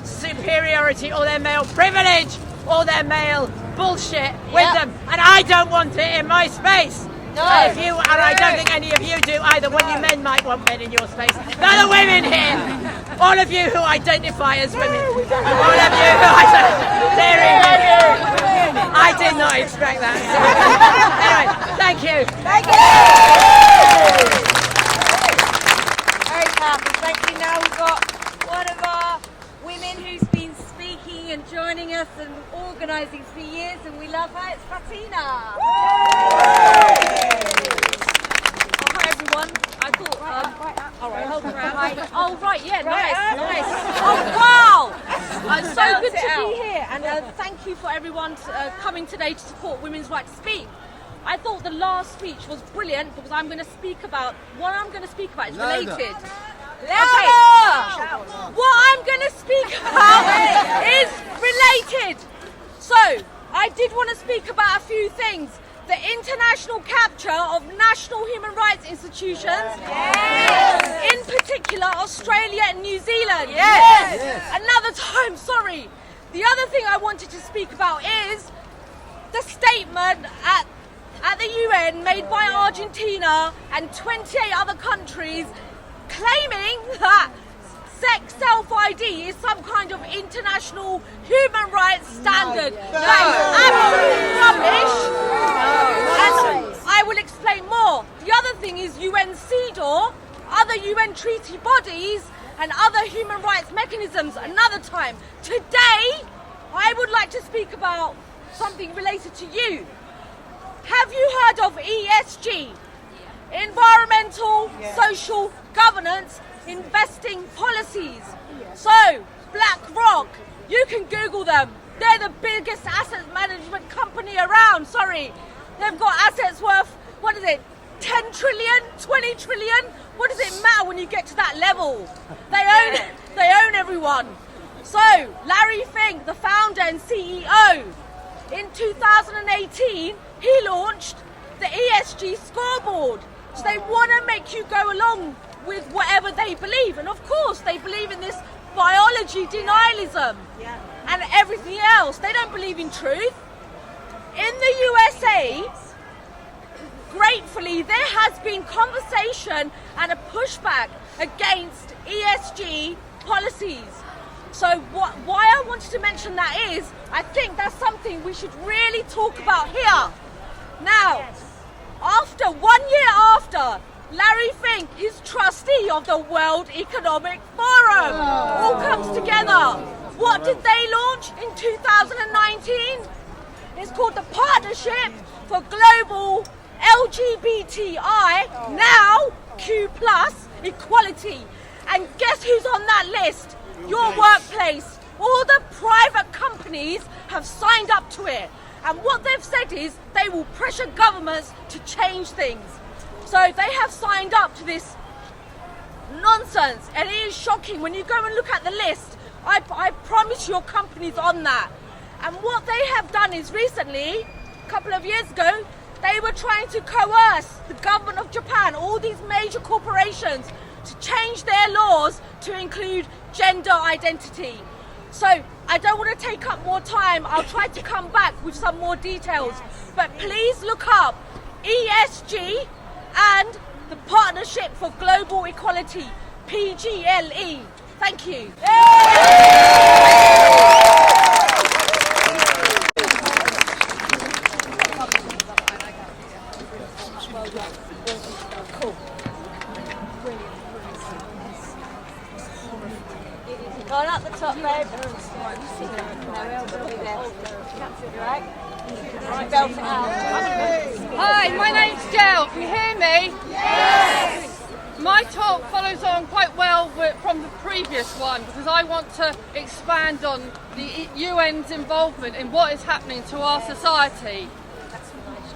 superiority, all their male privilege, all their male bullshit with them. And I don't want it in my space. No. If you, and I don't think any of you do either. One of you men might want men in your space. None of the women here. All of you who identify as women. All of you who I did not expect that. Anyway, thank you. Thank you. Very powerful. Thank you. Now we've got one of our women who's been speaking and joining us and organising for years, and we love her. It's Fatina. Hi everyone. I thought, all right, hold around. Oh right, yeah, nice. Oh wow! So good to be here, and thank you for everyone coming today to support women's right to speak. I thought the last speech was brilliant because I'm going to speak about what I'm going to speak about is related. Okay. What I'm going to speak about is related. So, I did want to speak about a few things. The international capture of national human rights institutions, in particular Australia and New Zealand. Another time, sorry. The other thing I wanted to speak about is the statement at the UN made by Argentina and 28 other countries claiming that sex self-ID is some kind of international human rights standard. That is absolute rubbish. And I will explain more. The other thing is UN CEDAW, other UN treaty bodies and other human rights mechanisms another time. Today, I would like to speak about something related to you. Have you heard of ESG? Environmental, social, governance, investing policies. So, BlackRock, you can Google them. They're the biggest asset management company around, sorry. They've got assets worth, 10 trillion, 20 trillion? What does it matter when you get to that level? They own everyone. So, Larry Fink, the founder and CEO, in 2018, he launched the ESG scoreboard. So they want to make you go along with whatever they believe. And of course, they believe in this biology denialism and everything else. They don't believe in truth. In the USA, gratefully, there has been conversation and a pushback against ESG policies. So why I wanted to mention that is, I think that's something we should really talk about here. Now, after 1 year after, Larry Fink, his trustee of the World Economic Forum, all comes together. What did they launch in 2019? It's called the Partnership for Global LGBTI, now Q+ Equality. And guess who's on that list? Your workplace. All the private companies have signed up to it. And what they've said is they will pressure governments to change things. So they have signed up to this nonsense. And it is shocking when you go and look at the list. I promise your company's on that. And what they have done is recently, a couple of years ago, they were trying to coerce the government of Japan, all these major corporations, to change their laws to include gender identity. So I don't want to take up more time. I'll try to come back with some more details. But please look up ESG and the Partnership for Global Equality, PGLE. Thank you. Going up the top, babe. Hi, my name's Jill. Can you hear me? Yes! My talk follows on quite well from the previous one because I want to expand on the UN's involvement in what is happening to our society.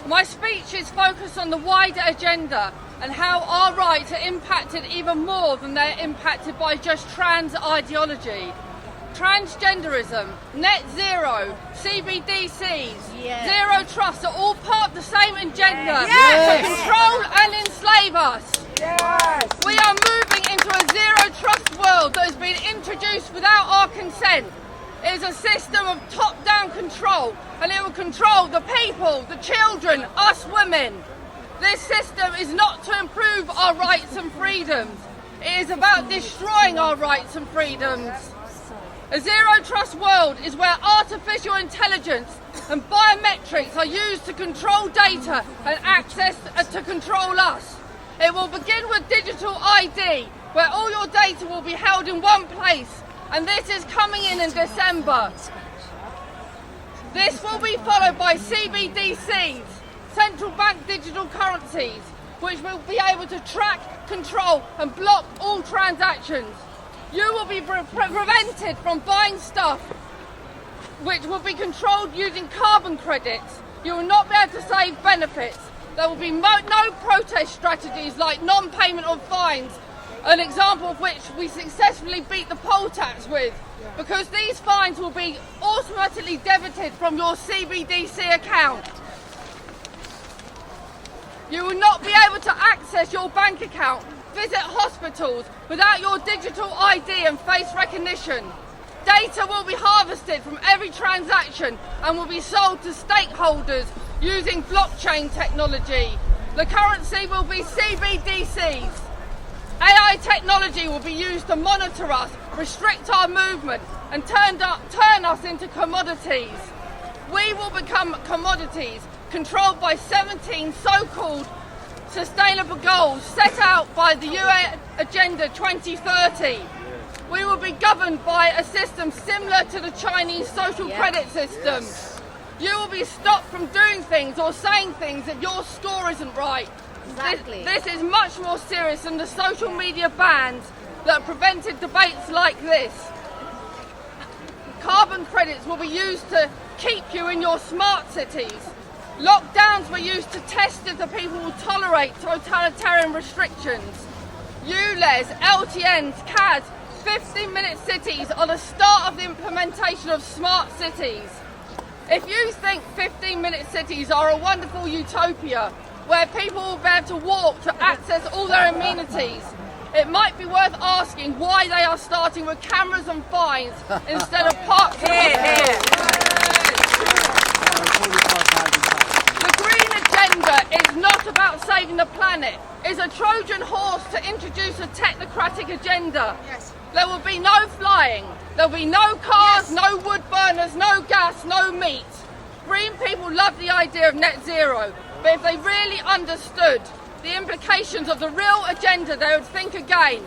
My speech is focused on the wider agenda and how our rights are impacted even more than they're impacted by just trans ideology. Transgenderism, net zero, CBDCs, zero trust are all part of the same agenda to control and enslave us. We are moving into a zero trust world that has been introduced without our consent. It is a system of top-down control, and it will control the people, the children, us women. This system is not to improve our rights and freedoms. It is about destroying our rights and freedoms. A zero-trust world is where artificial intelligence and biometrics are used to control data and access to control us. It will begin with digital ID, where all your data will be held in one place, and this is coming in December. This will be followed by CBDCs, central bank digital currencies, which will be able to track, control and block all transactions. You will be prevented from buying stuff which will be controlled using carbon credits, You will not be able to save benefits. There will be no protest strategies like non-payment of fines, an example of which we successfully beat the poll tax with, because these fines will be automatically debited from your CBDC account. You will not be able to access your bank account, visit hospitals without your digital ID and face recognition. Data will be harvested from every transaction and will be sold to stakeholders using blockchain technology. The currency will be CBDCs. AI technology will be used to monitor us, restrict our movement and turn us into commodities. We will become commodities controlled by 17 so-called sustainable goals set out by the UN Agenda 2030. We will be governed by a system similar to the Chinese social credit system. You will be stopped from doing things or saying things if your score isn't right. Exactly. This is much more serious than the social media bans that prevented debates like this. Carbon credits will be used to keep you in your smart cities. Lockdowns were used to test if the people will tolerate totalitarian restrictions. ULEZ, LTNs, CAD, 15-minute cities are the start of the implementation of smart cities. If you think 15-minute cities are a wonderful utopia where people will be able to walk to access all their amenities, it might be worth asking why they are starting with cameras and fines instead of parks and The green agenda is not about saving the planet. It's a Trojan horse to introduce a technocratic agenda. There will be no flying, there will be no cars, no wood burners, no gas, no meat. Green people love the idea of net zero, but if they really understood the implications of the real agenda, they would think again.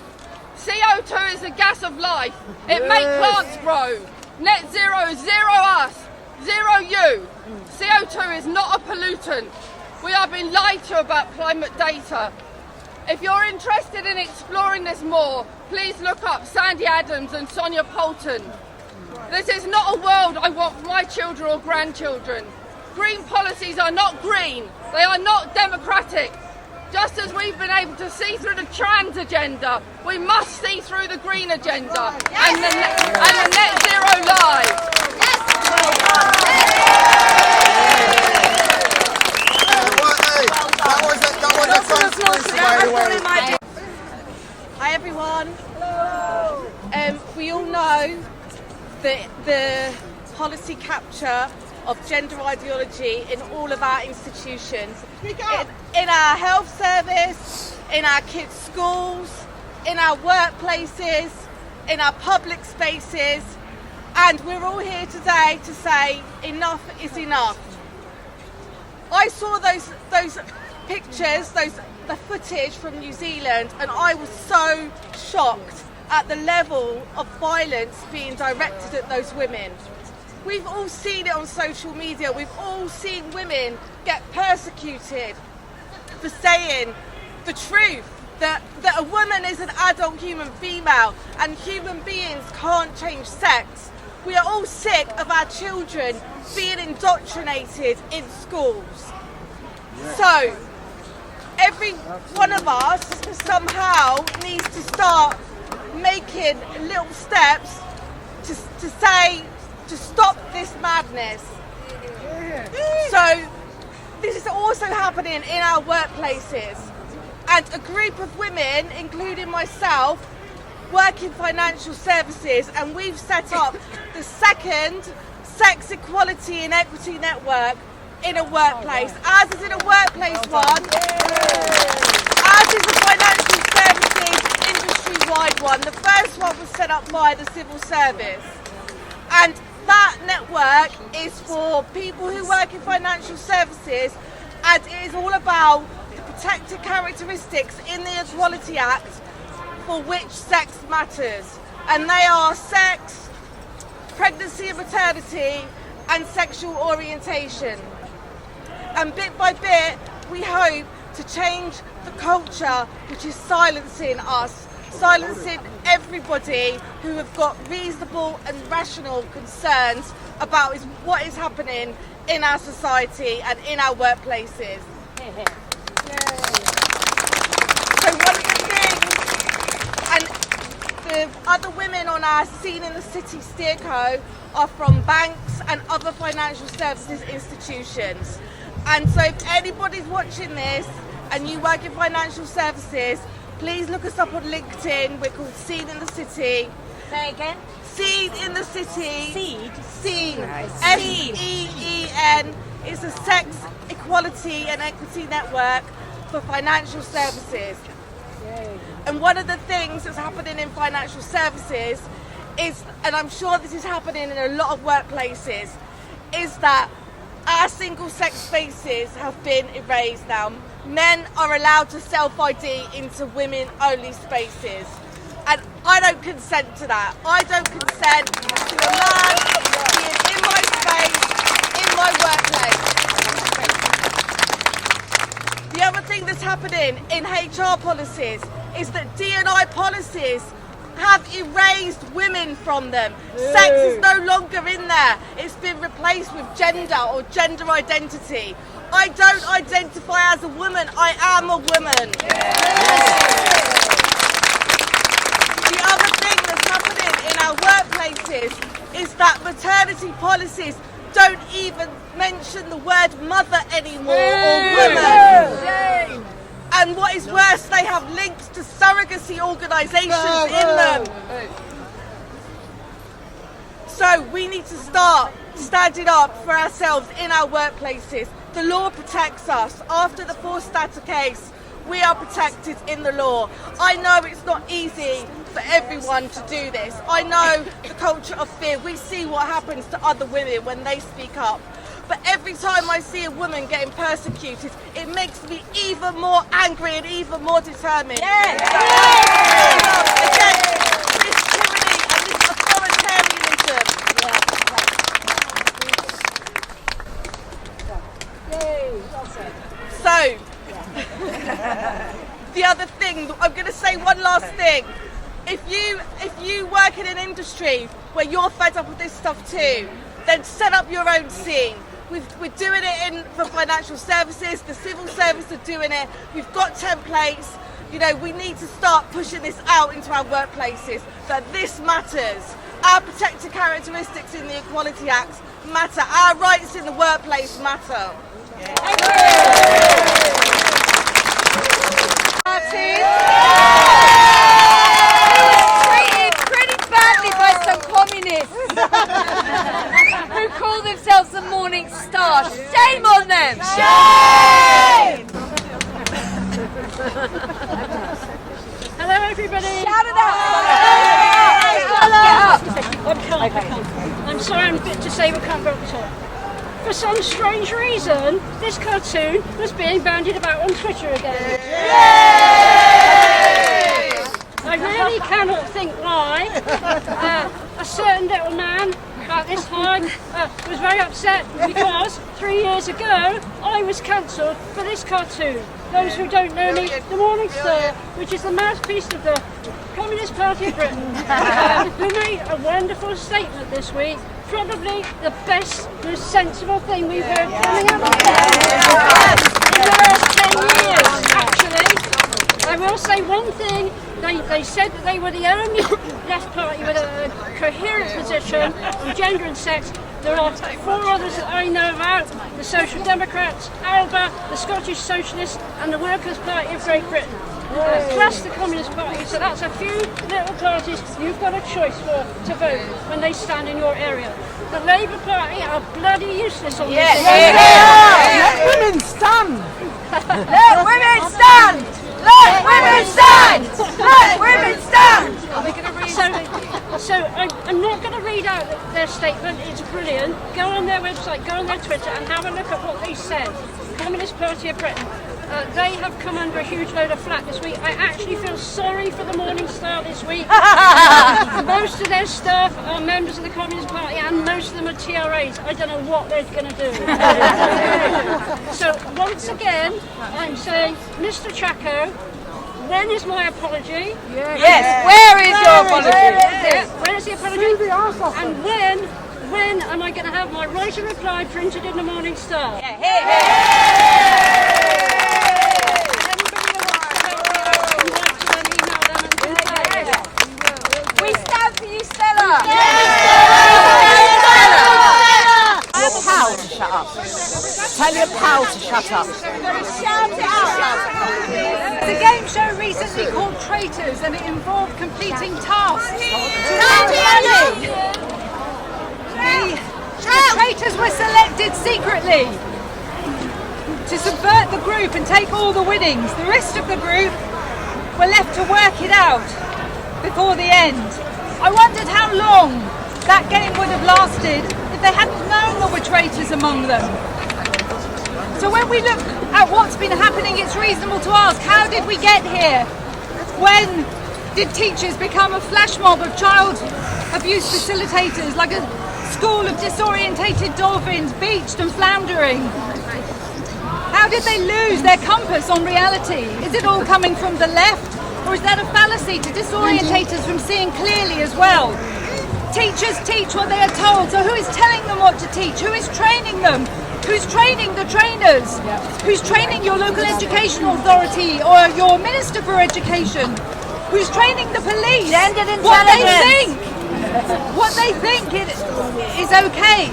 CO2 is the gas of life. It makes plants grow. Net zero is zero us, zero you. CO2 is not a pollutant. We are being lied to about climate data. If you're interested in exploring this more, please look up Sandy Adams and Sonia Poulton. This is not a world I want for my children or grandchildren. Green policies are not green, they are not democratic. Just as we've been able to see through the trans agenda, we must see through the green agenda and the net zero lie. Hi everyone. We all know that the policy capture of gender ideology in all of our institutions, in our health service, in our kids' schools, in our workplaces, in our public spaces, and we're all here today to say enough is enough. I saw those pictures, the footage from New Zealand, and I was so shocked at the level of violence being directed at those women. We've all seen it on social media. We've all seen women get persecuted for saying the truth, that a woman is an adult human female and human beings can't change sex. We are all sick of our children being indoctrinated in schools. So, every one of us somehow needs to start making little steps to stop this madness. So, this is also happening in our workplaces. And a group of women, including myself, work in financial services, and we've set up the second Sex Equality and Equity Network in a workplace. Ours is in a workplace one. Ours is a financial services industry-wide one. The first one was set up by the civil service. And that network is for people who work in financial services, and it is all about the protected characteristics in the Equality Act for which sex matters. And they are sex, pregnancy and maternity, and sexual orientation. And bit by bit, we hope to change the culture which is silencing us, silencing everybody who have got reasonable and rational concerns about what is happening in our society and in our workplaces. So one of the things, and the other women on our Scene in the City steerco are from banks and other financial services institutions. And so if anybody's watching this and you work in financial services, please look us up on LinkedIn. We're called Scene in the City. Say again. Scene in the City. Seed. Scene. SEEN. It's a sex equality and equity network for financial services. And one of the things that's happening in financial services is, and I'm sure this is happening in a lot of workplaces, is that our single-sex spaces have been erased now. Men are allowed to self-ID into women-only spaces. And I don't consent to that. I don't consent to a man being in my space, in my workplace. The other thing that's happening in HR policies is that D&I policies have erased women from them. Sex is no longer in there. It's been replaced with gender or gender identity. I don't identify as a woman. I am a woman. The other thing that's happening in our workplaces is that maternity policies don't even mention the word mother anymore or woman. And what is worse, they have links to surrogacy organisations in them. So we need to start standing up for ourselves in our workplaces. The law protects us. After the forced starter case, we are protected in the law. I know it's not easy for everyone to do this. I know the culture of fear. We see what happens to other women when they speak up. But every time I see a woman getting persecuted, it makes me even more angry and even more determined. Against this tyranny and this authoritarianism. So, the other thing, I'm going to say one last thing. If you work in an industry where you're fed up with this stuff too, then set up your own scene. We're doing it for financial services, the civil service are doing it, we've got templates. You know, we need to start pushing this out into our workplaces, that this matters. Our protected characteristics in the Equality Act matter, our rights in the workplace matter. Thank you. Treated pretty badly by some communists who call themselves the Morning Star. Shame on them! Shame! Hello, everybody. Shout it out! I'm sorry, I'm a bit disabled, can't go up the top. For some strange reason, this cartoon was being bandied about on Twitter again. I really cannot think why. A certain little man about this time was very upset because 3 years ago I was cancelled for this cartoon. Those who don't know me, the Morning Star, which is the mouthpiece of the Communist Party of Britain, who made a wonderful statement this week. Probably the best, most sensible thing we've heard coming out of in the last 10 years, actually. I will say one thing. They said that they were the only left party with a coherent position on gender and sex. There are 4 others that I know about: the Social Democrats, ALBA, the Scottish Socialists and the Workers' Party of Great Britain. Plus the Communist Party, so that's a few little parties you've got a choice for to vote when they stand in your area. The Labour Party are bloody useless on this. Let women stand! Let women stand! Let women stand! Let women stand! So I'm not going to read out their statement. It's brilliant. Go on their website, go on their Twitter and have a look at what they said. Communist Party of Britain. They have come under a huge load of flack this week. I actually feel sorry for the Morning Star this week. Most of their staff are members of the Communist Party and most of them are TRAs. I don't know what they're going to do. So once again, I'm saying, Mr. Chaco, when is my apology? Yes, where is your apology? When is the apology? And pen and I'm going to have my right to reply printed in the Morning Star. We stand for you, Stella. Your pal to shut up. Tell your pal to shut up. Shout it out. The game show recently called Traitors, and it involved completing tasks. The traitors were selected secretly to subvert the group and take all the winnings. The rest of the group were left to work it out before the end. I wondered how long that game would have lasted if they hadn't known there were traitors among them. So when we look at what's been happening, it's reasonable to ask, how did we get here? When did teachers become a flash mob of child abuse facilitators, like a school of disorientated dolphins beached and floundering? How did they lose their compass on reality? Is it all coming from the left, or is that a fallacy to disorientate us from seeing clearly as well? Teachers teach what they are told, so who is telling them what to teach? Who is training them? Who's training the trainers? Who's training your local education authority or your Minister for Education? Who's training the police? What they think is okay.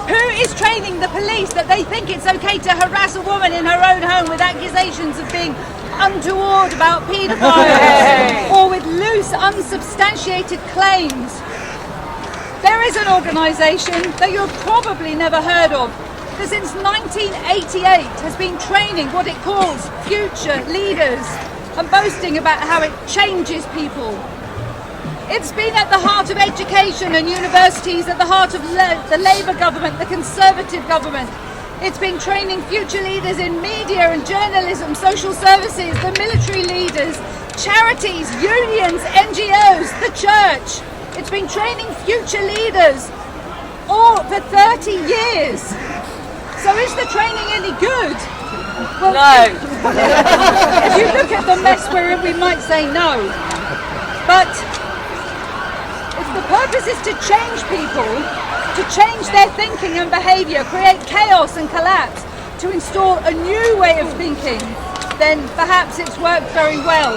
Who is training the police that they think it's okay to harass a woman in her own home with accusations of being untoward about paedophiles or with loose, unsubstantiated claims? There is an organisation that you've probably never heard of that since 1988 has been training what it calls future leaders and boasting about how it changes people. It's been at the heart of education and universities, at the heart of the Labour government, the Conservative government. It's been training future leaders in media and journalism, social services, the military leaders, charities, unions, NGOs, the church. It's been training future leaders all for 30 years. So is the training any good? Well, no. If you look at the mess we're in, we might say no. But if the purpose is to change people, to change their thinking and behaviour, create chaos and collapse, to install a new way of thinking, then perhaps it's worked very well.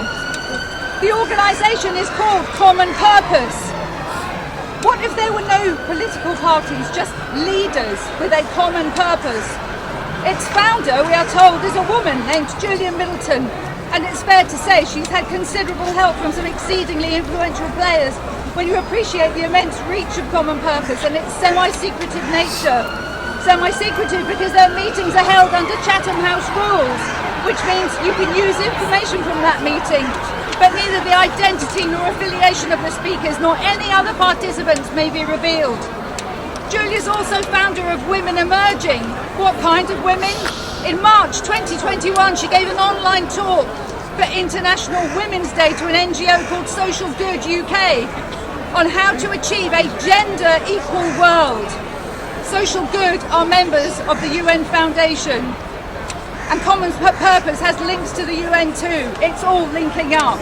The organisation is called Common Purpose. What if there were no political parties, just leaders with a common purpose? Its founder, we are told, is a woman named Julia Middleton, and it's fair to say she's had considerable help from some exceedingly influential players when you appreciate the immense reach of Common Purpose and its semi-secretive nature. Semi-secretive because their meetings are held under Chatham House rules, which means you can use information from that meeting, but neither the identity nor affiliation of the speakers nor any other participants may be revealed. Julia's also founder of Women Emerging. What kind of women? In March 2021, she gave an online talk for International Women's Day to an NGO called Social Good UK on how to achieve a gender equal world. Social Good are members of the UN Foundation, and Common Purpose has links to the UN too. It's all linking up.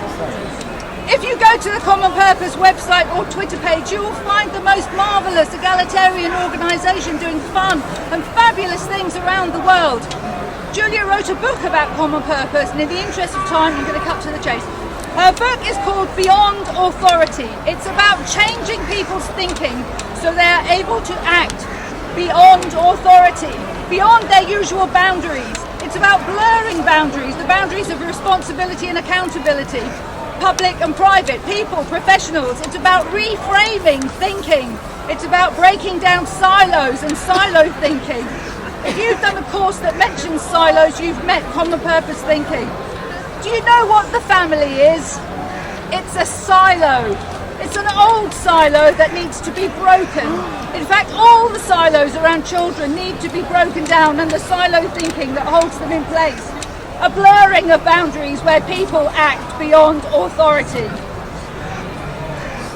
If you go to the Common Purpose website or Twitter page, you will find the most marvellous egalitarian organisation doing fun and fabulous things around the world. Julia wrote a book about Common Purpose, and in the interest of time, I'm going to cut to the chase. Her book is called Beyond Authority. It's about changing people's thinking so they are able to act beyond authority, beyond their usual boundaries. It's about blurring boundaries, the boundaries of responsibility and accountability, public and private, people, professionals. It's about reframing thinking. It's about breaking down silos and silo thinking. If you've done a course that mentions silos, you've met Common Purpose thinking. Do you know what the family is? It's a silo. It's an old silo that needs to be broken. In fact, all the silos around children need to be broken down, and the silo thinking that holds them in place. A blurring of boundaries where people act beyond authority.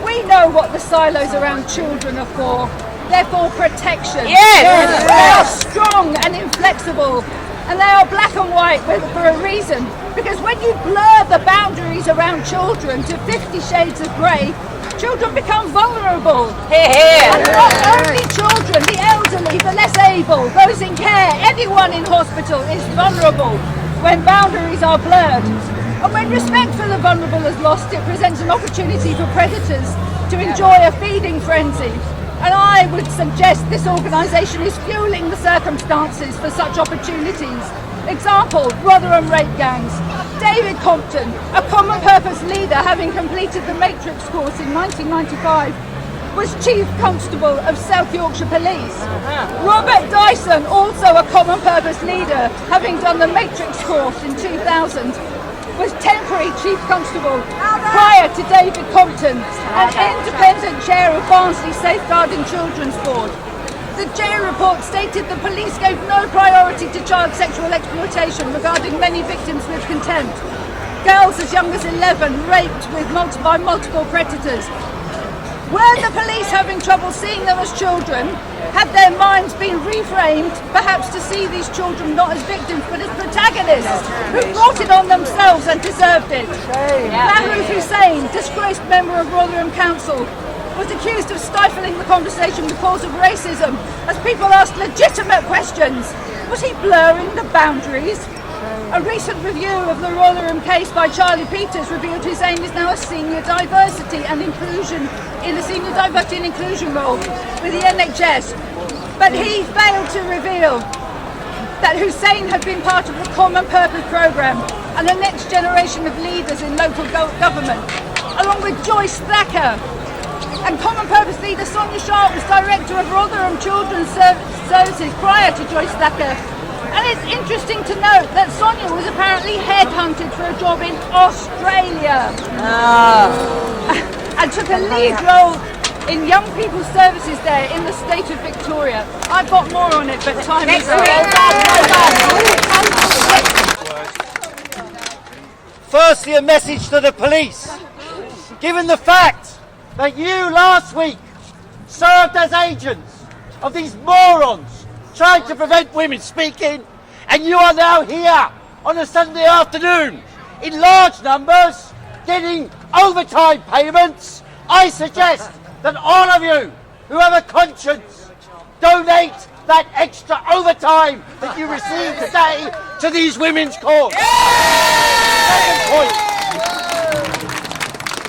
We know what the silos around children are for. They're for protection. Yes! They are strong and inflexible, and they are black and white for a reason. Because when you blur the boundaries around children to 50 shades of grey, children become vulnerable. And not only children, the elderly, the less able, those in care, everyone in hospital is vulnerable when boundaries are blurred. And when respect for the vulnerable is lost, it presents an opportunity for predators to enjoy a feeding frenzy. And I would suggest this organisation is fueling the circumstances for such opportunities. Example, Rotherham rape gangs. David Compton, a common purpose leader having completed the Matrix course in 1995, was Chief Constable of South Yorkshire Police. Robert Dyson, also a common purpose leader having done the Matrix course in 2000, was temporary Chief Constable prior to David Compton, an independent chair of Barnsley Safeguarding Children's Board. The jail report stated the police gave no priority to child sexual exploitation, regarding many victims with contempt. Girls as young as 11 raped by multiple predators. Were the police having trouble seeing them as children? Had their minds been reframed, perhaps to see these children not as victims but as protagonists who brought it on themselves and deserved it? Mahrouf Hussain, disgraced member of Rotherham Council, was accused of stifling the conversation because of racism as people asked legitimate questions. Was he blurring the boundaries? A recent review of the Rotherham case by Charlie Peters revealed Hussain is now a senior diversity and inclusion role with the NHS, but he failed to reveal that Hussain had been part of the Common Purpose programme and the next generation of leaders in local government, along with Joyce Thacker. And Common Purpose leader Sonia Sharp was director of Rotherham Children's Services prior to Joyce Thacker. And it's interesting to note that Sonia was apparently headhunted for a job in Australia and took a lead role in young people's services there in the state of Victoria. I've got more on it, but time is up. Firstly, a message to the police. Given the fact that you last week served as agents of these morons trying to prevent women speaking, and you are now here on a Sunday afternoon in large numbers getting overtime payments, I suggest that all of you who have a conscience donate that extra overtime that you received today to these women's cause. Second point.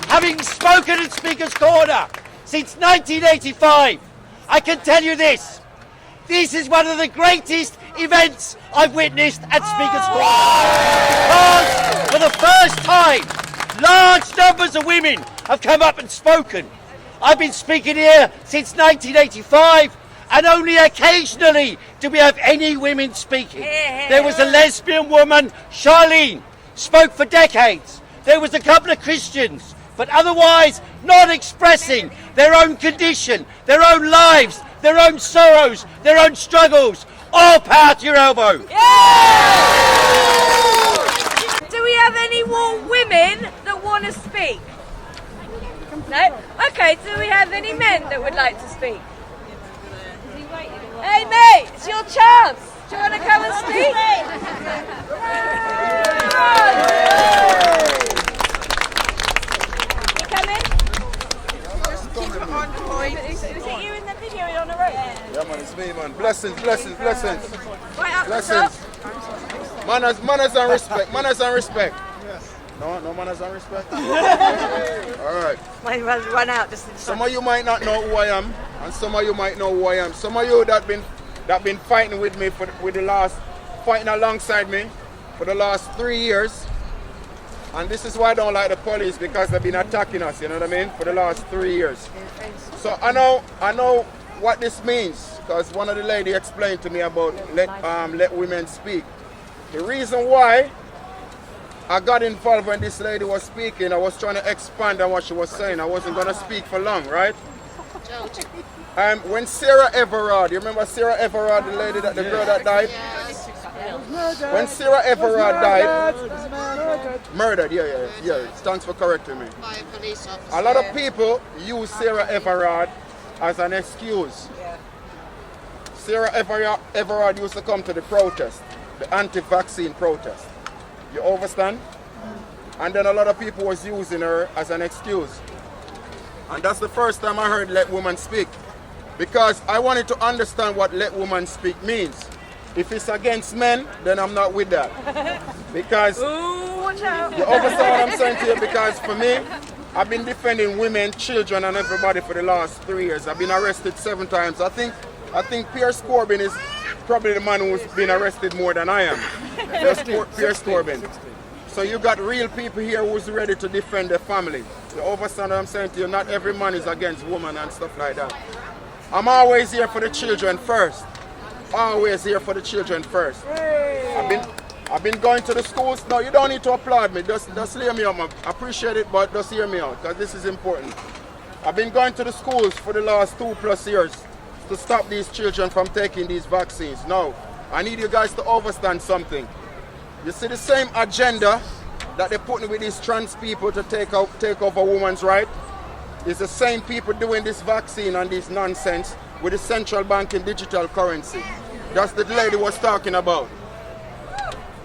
Having spoken at Speaker's Corner since 1985, I can tell you this. This is one of the greatest events I've witnessed at Speaker's Corner. Because for the first time, large numbers of women have come up and spoken. I've been speaking here since 1985, and only occasionally do we have any women speaking. There was a lesbian woman, Charlene, spoke for decades. There was a couple of Christians, but otherwise not expressing their own condition, their own lives, their own sorrows, their own struggles. All power to your elbow. Do we have any more women that want to speak? No? Okay, do we have any men that would like to speak? Hey mate, it's your chance. Do you want to come and speak? You come in? Keep it on point. Is it you in the video on the road? Yeah man, it's me man. Blessings, blessings, blessings. Right up Blessings. the Manners and respect. Manners and respect. No manners and respect. Alright. Run out just in Some of you might not know who I am, and some of you might know who I am. Some of you that been fighting with me fighting alongside me for the last 3 years. And this is why I don't like the police, because they've been attacking us, you know what I mean, for the last 3 years. So I know what this means, because one of the ladies explained to me about let women speak. The reason why I got involved when this lady was speaking, I was trying to expand on what she was saying. I wasn't going to speak for long, right? When Sarah Everard, you remember Sarah Everard, the lady, the girl that died? When Sarah Everard died, murdered, yeah. Thanks for correcting me. A lot of people use Sarah Everard as an excuse. Sarah Everard used to come to the protest, the anti-vaccine protest. You understand? And then a lot of people was using her as an excuse. And that's the first time I heard let women speak. Because I wanted to understand what let women speak means. If it's against men, then I'm not with that. Because watch out. you understand what I'm saying to you? Because for me, I've been defending women, children, and everybody for the last 3 years. I've been arrested 7 times. I think Pierce Corbyn is probably the man who's been arrested more than I am. Pierce Corbyn. So you got real people here who's ready to defend their family. You understand what I'm saying to you? Not every man is against women and stuff like that. I'm always here for the children first. Always here for the children first. I've been going to the schools. No, you don't need to applaud me. Just hear me out. I appreciate it, but just hear me out because this is important. I've been going to the schools for the last 2+ years to stop these children from taking these vaccines. Now, I need you guys to understand something. You see the same agenda that they're putting with these trans people to take over women's rights? It's the same people doing this vaccine and this nonsense with the central bank and digital currency. That's the lady was talking about.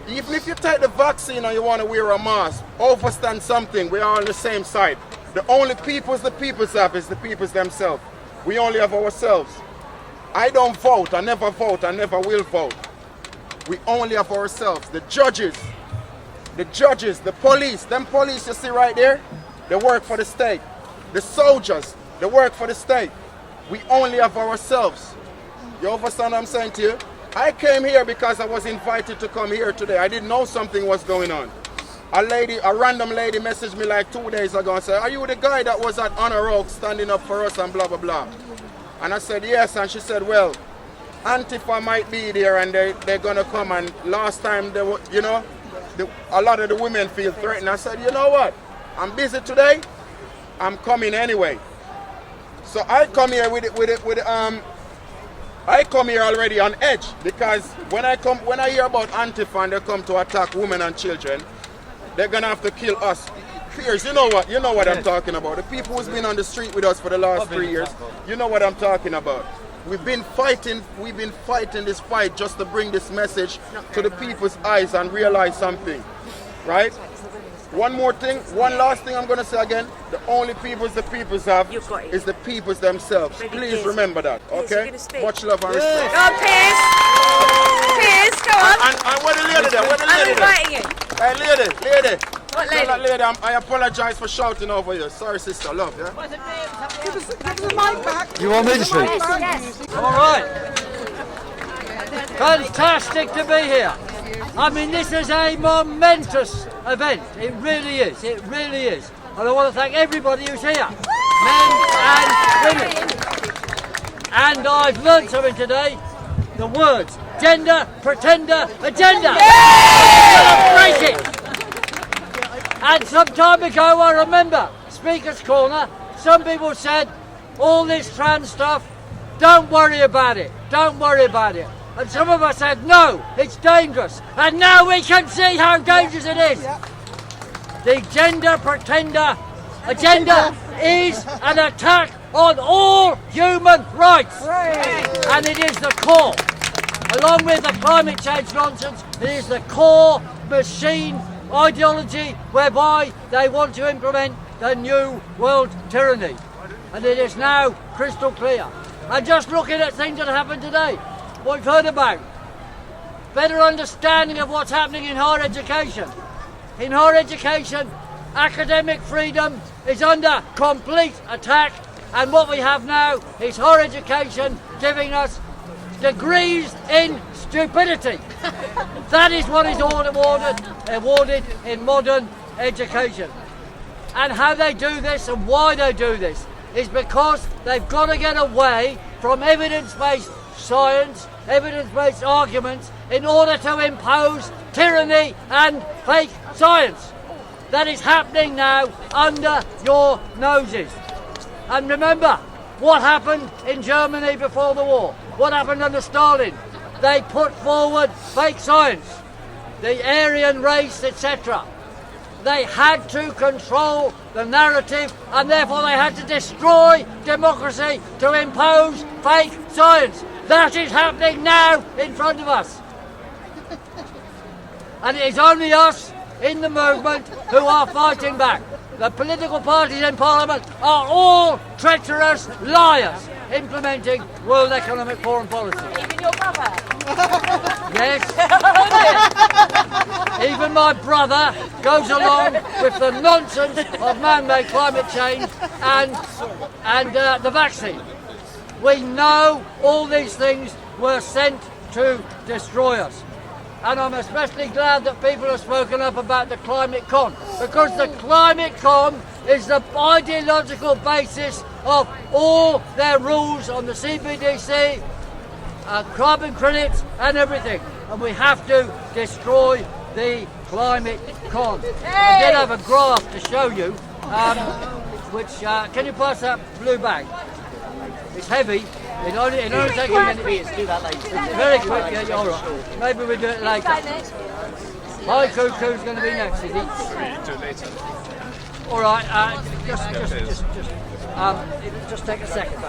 Even if you take the vaccine and you want to wear a mask, understand something, we are on the same side. The only peoples the peoples have is the peoples themselves. We only have ourselves. I don't vote, I never will vote. We only have ourselves. The judges, the police, them police you see right there, they work for the state. The soldiers, they work for the state. We only have ourselves. You understand what I'm saying to you? I came here because I was invited to come here today. I didn't know something was going on. A random lady messaged me like 2 days ago and said, are you the guy that was at Honor Oak standing up for us and blah, blah, blah? And I said, yes. And she said, well, Antifa might be there and they're going to come. And last time, they were, you know, a lot of the women feel threatened. I said, you know what? I'm busy today. I'm coming anyway. So I come here I come here already on edge because when I hear about Antifa and they come to attack women and children, they're gonna have to kill us. Pierce, you know what I'm talking about. The people who's been on the street with us for the last 3 years, you know what I'm talking about. We've been fighting this fight just to bring this message to the people's eyes and realize something, right? One last thing I'm going to say again. The only peoples the peoples have is the peoples themselves. Please remember that, okay? Much love and respect. Go on, Piers. Piers, go on. And where the lady there? Where the lady there? I'm inviting you. Hey, lady. What lady? That lady, I apologize for shouting over you. Sorry, sister. Love, yeah? Give us the mic back. You want me to speak? Yes. All right. Fantastic to be here. I mean, this is a momentous event. It really is. It really is. And I want to thank everybody who's here, men and women. And I've learned something today. The words gender, pretender, agenda. Break it. And some time ago, I remember Speaker's Corner. Some people said, all this trans stuff, don't worry about it. Don't worry about it. And some of us said, no, it's dangerous. And now we can see how dangerous it is. The gender pretender agenda is an attack on all human rights. And it is the core, along with the climate change nonsense, it is the core machine ideology whereby they want to implement the new world tyranny. And it is now crystal clear. And just looking at things that happened today, what we've heard about, better understanding of what's happening in higher education. In higher education, academic freedom is under complete attack, and what we have now is higher education giving us degrees in stupidity. That is what is awarded in modern education. And how they do this and why they do this is because they've got to get away from evidence-based science, evidence-based arguments in order to impose tyranny and fake science. That is happening now under your noses. And remember what happened in Germany before the war, what happened under Stalin. They put forward fake science, the Aryan race, etc. They had to control the narrative and therefore they had to destroy democracy to impose fake science. That is happening now in front of us. And it is only us in the movement who are fighting back. the political parties in Parliament are all treacherous liars implementing World Economic Forum policy. Even your brother. Yes. Even my brother goes along with the nonsense of man-made climate change and the vaccine. We know all these things were sent to destroy us. And I'm especially glad that people have spoken up about the climate con, because the climate con is the ideological basis of all their rules on the CBDC, carbon credits and everything. And we have to destroy the climate con. I did have a graph to show you, which, can you pass that blue bag? It's heavy. It only takes a minute. Do that later. It's very quick. Yeah, all right. Maybe we do it later. My cuckoo's going to be next, is he? All right. Just take a second. No,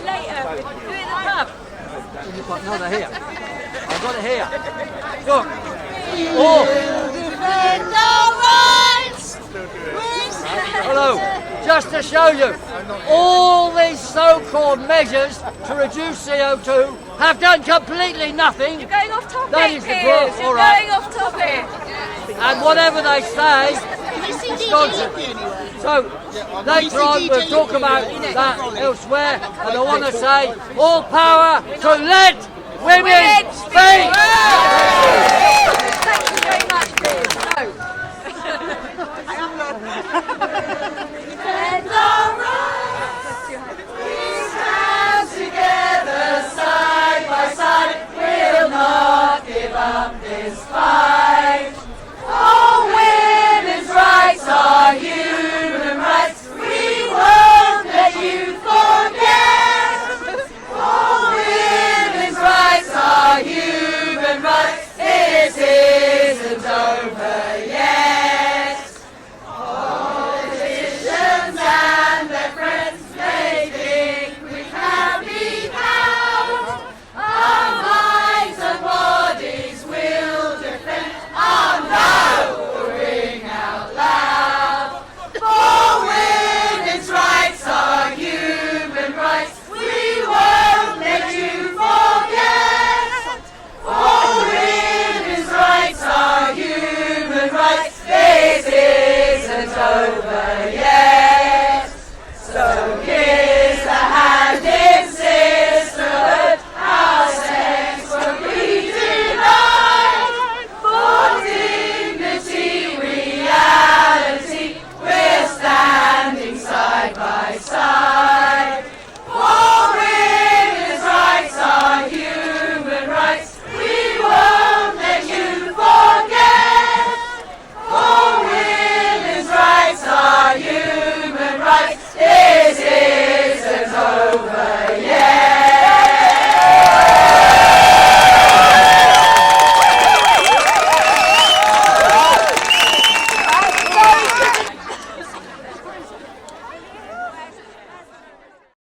later. Do it in the pub. No, they're here. I've got it here. Look. Oh. Hello. Just to show you, all these so-called measures to reduce CO2 have done completely nothing. You're going off topic, That is the Piers. graph, You're all right. going off topic. And whatever they say, it's nonsense. So later on we'll talk about that elsewhere, and I want to say all power to let women speak. Thank you very much.